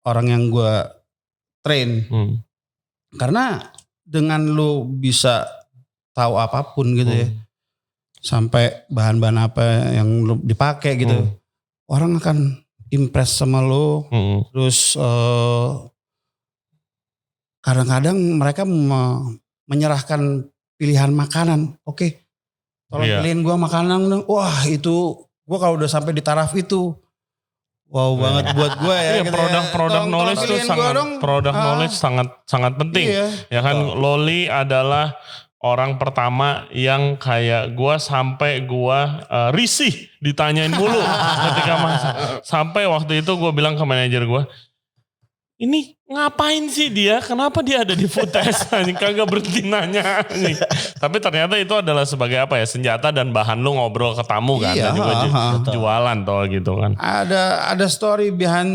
orang yang gue train. Karena dengan lu bisa tahu apapun gitu ya. Sampai bahan-bahan apa yang lu dipakai gitu. Orang akan impress sama lu. Terus kadang-kadang mereka menyerahkan pilihan makanan. Oke. Tolong pilihin gue makanan dong. Wah itu gue kalau udah sampai di taraf itu. Wow banget buat gue ya. Iya, produk knowledge itu sangat penting. Iya. Ya kan Loli adalah orang pertama yang kayak gue sampai gue risih ditanyain mulu ketika masak. Sampai waktu itu gue bilang ke manajer gue, ini ngapain sih dia? Kenapa dia ada di food test? Kagak berhenti nanya. Tapi ternyata itu adalah sebagai apa ya, senjata dan bahan lu ngobrol ke tamu kan. Iya, dan juga jualan toh gitu kan. Ada story behind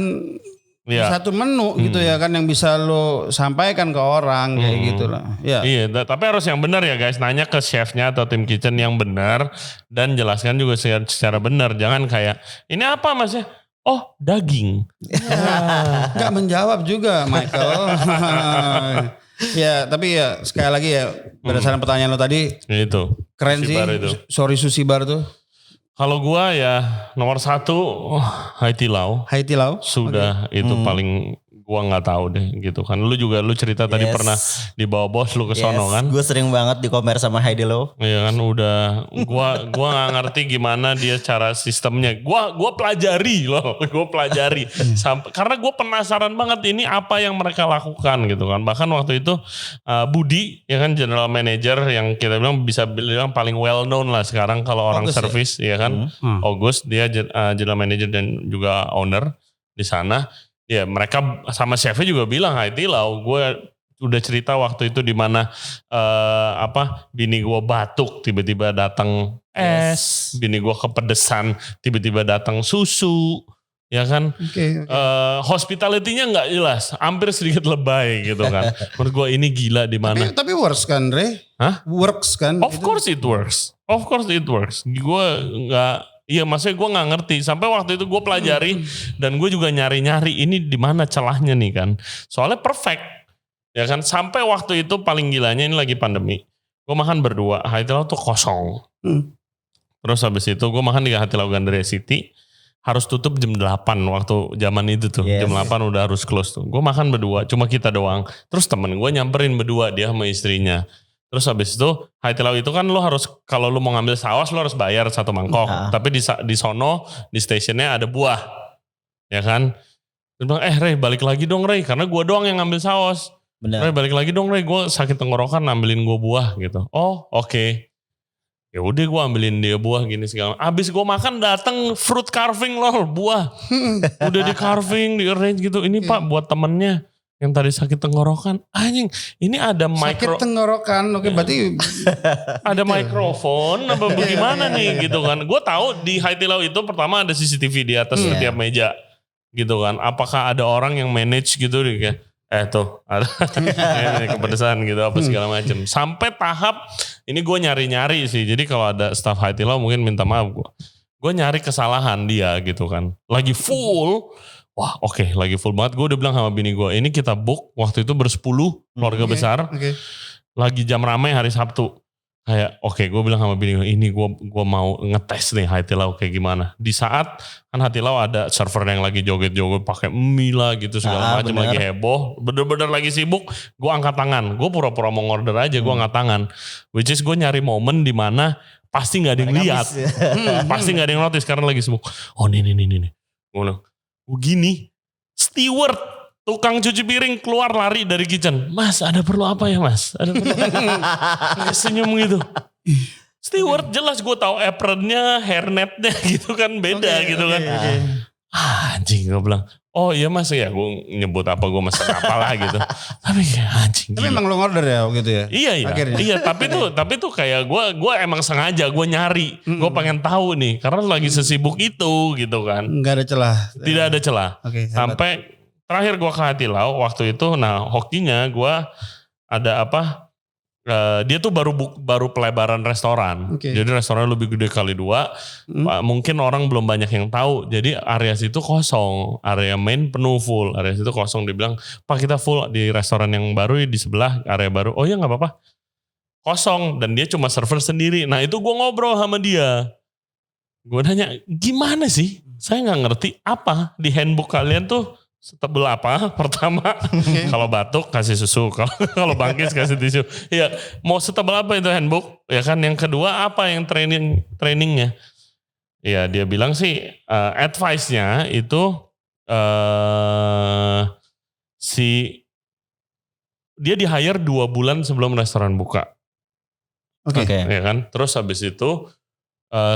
Iya. satu menu gitu ya kan yang bisa lo sampaikan ke orang kayak gitu lah. Ya. Iya, tapi harus yang benar ya guys. Nanya ke chefnya atau tim kitchen yang benar dan jelaskan juga secara benar. Jangan kayak ini apa mas ya? Oh daging. Nggak menjawab juga Michael. Ya tapi ya sekali lagi ya berdasarkan pertanyaan lo tadi Itu. keren Sushi sih. bar itu. Sorry Sushi Bar tuh. Kalau gua ya nomor 1 Haiti Lau. Haiti Lau. Sudah itu paling gua nggak tahu deh gitu kan. Lu cerita tadi Yes. pernah dibawa bos lu ke sono kan. Gue sering banget di compare sama Heidi Lo. Iya kan udah gua nggak ngerti gimana dia cara sistemnya. Gua pelajari loh, gua pelajari sampai karena gua penasaran banget ini apa yang mereka lakukan gitu kan. Bahkan waktu itu Budi ya kan general manager yang kita bilang bisa bilang paling well known lah sekarang kalau orang August service ya kan. August dia general manager dan juga owner di sana. Ya mereka sama chefnya juga bilang Haiti Lau, gue udah cerita waktu itu di mana bini gue batuk tiba-tiba datang es, bini gue kepedesan tiba-tiba datang susu, ya kan? Oke. Hospitality-nya nggak jelas, hampir sedikit lebay gitu kan. Menurut gue ini gila di mana? Tapi works kan Re? Hah? Works kan? Of course it works. Of course it works. Gue nggak. Iya maksudnya gue gak ngerti. Sampai waktu itu gue pelajari dan gue juga nyari-nyari ini di mana celahnya nih kan. Soalnya perfect. Ya kan sampai waktu itu paling gilanya ini lagi pandemi. Gue makan berdua. Haiti Lau tuh kosong. Terus habis itu gue makan di Haiti Lau Gandaria City. Harus tutup jam 8 waktu zaman itu tuh. Yes. Jam 8 udah harus close tuh. Gue makan berdua. Cuma kita doang. Terus temen gue nyamperin berdua. Dia sama istrinya. Terus habis itu Haiti Lau itu kan lo harus kalau lo mau ngambil saus lo harus bayar 1 mangkok. Nah. Tapi di sono di stationnya ada buah, ya kan? Dia bilang Ray balik lagi dong Ray karena gue doang yang ngambil saus. Benar. Ray balik lagi dong Ray gue sakit tenggorokan ambilin gue buah gitu. Oh oke. Ya udah gue ambilin dia buah gini segala. Abis gue makan datang fruit carving loh buah. Udah di carving di arrange gitu. Ini pak buat temennya. Yang tadi sakit tenggorokan, anjing, ini ada Sakit tenggorokan, oke berarti ada mikrofon apa bagaimana nih gitu kan. Gue tahu di Haiti Lau itu pertama ada CCTV di atas setiap meja gitu kan. Apakah ada orang yang manage gitu kayak tuh ada kepedesan gitu apa segala macam. Sampai tahap ini gue nyari-nyari sih. Jadi kalau ada staff Haiti Lau mungkin minta maaf gue. Gue nyari kesalahan dia gitu kan. Lagi full. Wah oke, lagi full banget. Gue udah bilang sama bini gue, ini kita book waktu itu bersepuluh keluarga besar. Lagi jam ramai hari Sabtu. Kayak oke, gue bilang sama bini gue, ini gue mau ngetes nih Haiti Lau kayak gimana. Di saat kan Haiti Lau ada server yang lagi joget-joget pakai mie lah gitu segala macam lagi heboh. Bener-bener lagi sibuk. Gue angkat tangan. Gue pura-pura mau order aja. Gue angkat tangan. Which is gue nyari momen di mana pasti nggak ada yang lihat. Pasti nggak ada yang notice karena lagi sibuk. Oh nih. Gue bilang. Gini, steward tukang cuci piring keluar lari dari kitchen. Mas, ada perlu apa ya mas? Ada perlu apa? Senyum gitu. Steward jelas gue tahu apronnya, hairnetnya gitu kan beda gitu kan. Anjing gue bilang, oh iya mas ya gue nyebut apa gue mesen apalah gitu. Tapi anjing. Tapi emang lo order ya gitu ya? Iya. Akhirnya. Iya tapi tuh kayak gue emang sengaja gue nyari. Gue pengen tahu nih karena lagi sesibuk itu gitu kan. Enggak ada celah. Tidak ada celah. Oke, Sampai terakhir gue ke Haiti Lau waktu itu, nah hokinya gue ada apa? Dia tuh baru pelebaran restoran. Oke. Jadi restoran lebih gede kali 2. Mungkin orang belum banyak yang tahu. Jadi area situ kosong, area main penuh full, area situ kosong. Dibilang, Pak kita full di restoran yang baru di sebelah area baru. Oh ya nggak apa-apa. Kosong dan dia cuma server sendiri. Nah itu gue ngobrol sama dia. Gue nanya, gimana sih? Saya nggak ngerti apa di handbook kalian tuh setebel apa pertama. Kalau batuk kasih susu, kalau bangkis kasih tisu. Ya mau setebel apa itu handbook? Ya kan yang kedua apa yang trainingnya? Ya dia bilang sih advice-nya itu dia di hire 2 bulan sebelum restoran buka. Oke. Ya kan? Terus habis itu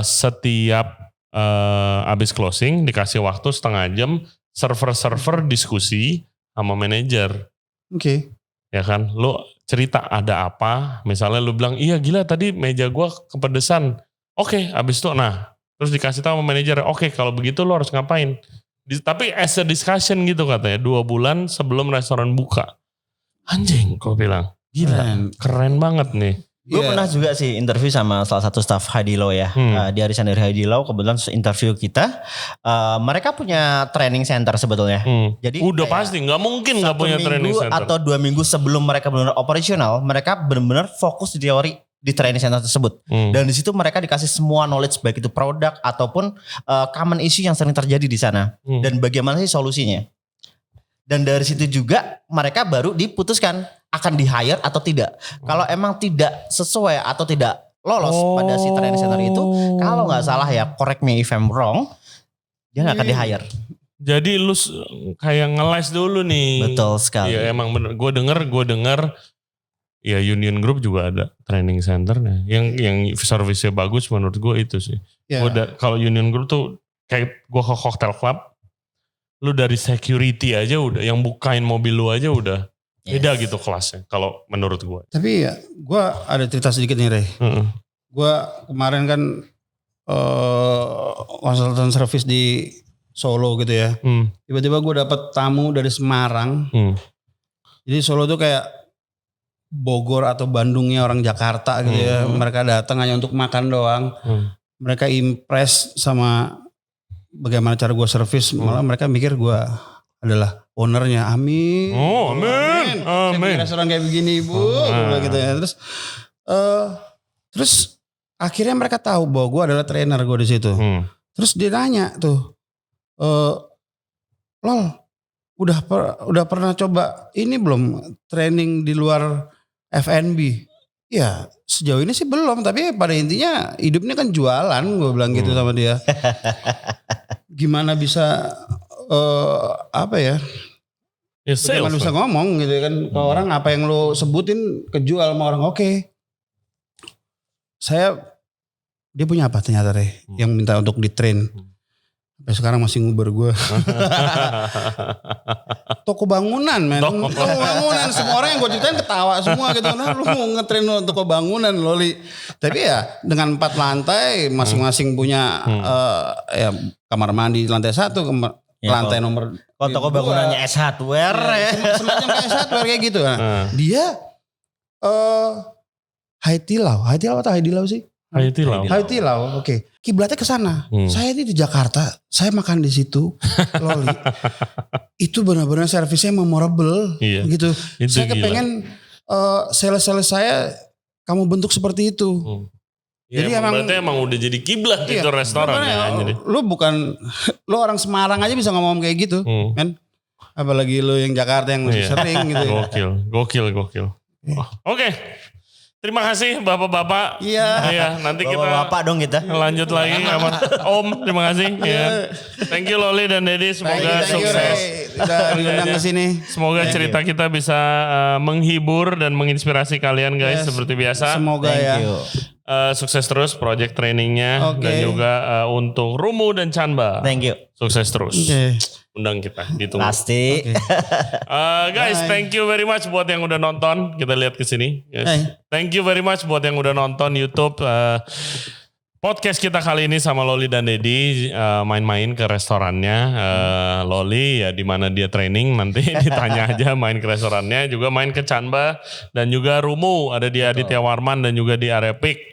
setiap habis closing dikasih waktu setengah jam server diskusi sama manajer. Oke. Ya kan? Lu cerita ada apa? Misalnya lu bilang, iya gila tadi meja gua kepedesan. Oke, habis itu nah terus dikasih tahu sama manajer, oke kalau begitu lu harus ngapain? Tapi as a discussion gitu katanya 2 bulan sebelum restoran buka. Anjing, kau bilang. Gila, keren banget nih. Gue pernah juga sih interview sama salah satu staff Hadilo ya. Dia arisan dari Hadilo, kebetulan interview kita. Mereka punya training center sebetulnya. Jadi udah pasti, nggak mungkin nggak punya training center. Atau 2 minggu sebelum mereka benar-benar operasional, mereka benar-benar fokus di teori di training center tersebut. Dan di situ mereka dikasih semua knowledge baik itu produk ataupun common issue yang sering terjadi di sana. Dan bagaimana sih solusinya. Dan dari situ juga mereka baru diputuskan akan di-hire atau tidak. Kalau emang tidak sesuai atau tidak lolos pada si training center itu, kalau nggak salah ya, correct me if I'm wrong, dia nggak akan di-hire. Jadi lu kayak ngeles dulu nih. Betul sekali. Iya emang bener. Gue denger ya Union Group juga ada training centernya. Yang service-nya bagus menurut gue itu sih. Kalau Union Group tuh kayak gue ke cocktail club, lu dari security aja udah, yang bukain mobil lu aja udah beda gitu kelasnya kalau menurut gue. Tapi ya gue ada cerita sedikit nih Rey. Gue kemarin kan konsultan service di Solo gitu ya. Tiba-tiba gue dapet tamu dari Semarang. Jadi Solo tuh kayak Bogor atau Bandungnya orang Jakarta gitu ya. Mereka datang hanya untuk makan doang. Mereka impress sama bagaimana cara gue service, malah mereka mikir gue adalah ownernya. Amin. Oh, amin. Saya bikin restoran kayak begini Bu, gitu ya. Terus akhirnya mereka tahu bahwa gue adalah trainer gue di situ. Terus dia nanya tuh, Lol, udah pernah coba ini belum training di luar F&B? Ya sejauh ini sih belum, tapi pada intinya hidupnya kan jualan, gue bilang gitu sama dia. Gimana bisa bagaimana bisa ngomong gitu kan ke orang, apa yang lo sebutin kejual sama orang. Oke. Dia punya apa ternyata yang minta untuk di train. Sampai sekarang masih nguber gue. Toko bangunan men. Toko bangunan. Semua orang yang gue ceritain ketawa semua gitu. Nah lu mau ngetrain toko bangunan Loli. Tapi ya dengan 4 lantai. Masing-masing punya kamar mandi lantai 1. Lantai nomor. Kalau toko bangunannya S Hardware. Semacam kayak S Hardware kayak gitu. Dia Haitilau. Haitilau atau Haidilau sih? Haitilau, oke. Kiblatnya ke sana. Saya ini di Jakarta, saya makan di situ, Loli. Itu benar-benar servisnya memorable, gitu. Saya kepengen sales-sales saya kamu bentuk seperti itu. Jadi emang udah jadi kiblat itu restoran ya. Lu orang Semarang aja bisa ngomong kayak gitu, kan? Apalagi lu yang Jakarta yang masih sering gitu. Gokil. Oke. Terima kasih bapak-bapak. Iya. Nanti kita bapak dong kita lanjut lagi sama Om. Terima kasih. Ya. Thank you Loli dan Dedi. Semoga sukses. Udah diundang ke sini. Semoga cerita kita bisa menghibur dan menginspirasi kalian guys seperti biasa. Semoga ya. Sukses terus project trainingnya dan juga untuk Rumu dan Chanba. Thank you. Sukses terus. Undang kita, ditunggu. Pasti. Guys, thank you very much buat yang udah nonton. Kita lihat ke sini. Thank you very much buat yang udah nonton YouTube. Podcast kita kali ini sama Loli dan Dedi main-main ke restorannya. Loli ya di mana dia training nanti ditanya aja, main ke restorannya, juga main ke Chanba dan juga Rumu ada di Aditya Warman dan juga di Arepik.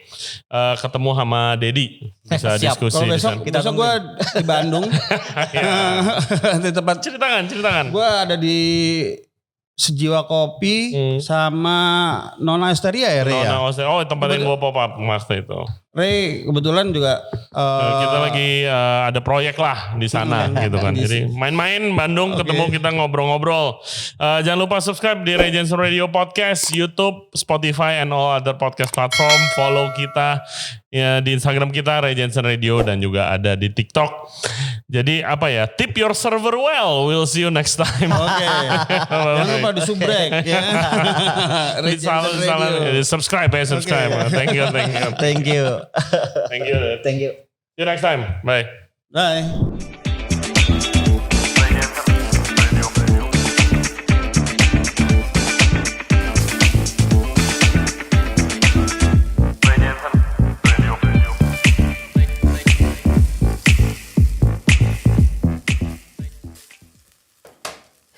Ketemu sama Dedi bisa diskusi. Kalau besok gue di Bandung. Di tempat ceritakan. Gue ada di Sejiwa Kopi sama Nona Esteria ya Rey ya? Tempat yang gue pop up waktu itu. Rey kebetulan juga kita lagi ada proyek lah di sana gitu kan. Jadi main-main Bandung ketemu kita ngobrol-ngobrol. Jangan lupa subscribe di Ray Jensen Radio Podcast, YouTube, Spotify and all other podcast platform. Follow kita ya di Instagram kita Ray Jensen Radio dan juga ada di TikTok. Jadi tip your server well. We'll see you next time. Oke. Jangan lupa di subrek ya. Subscribe. Thank you. Thank you. See you next time. Bye.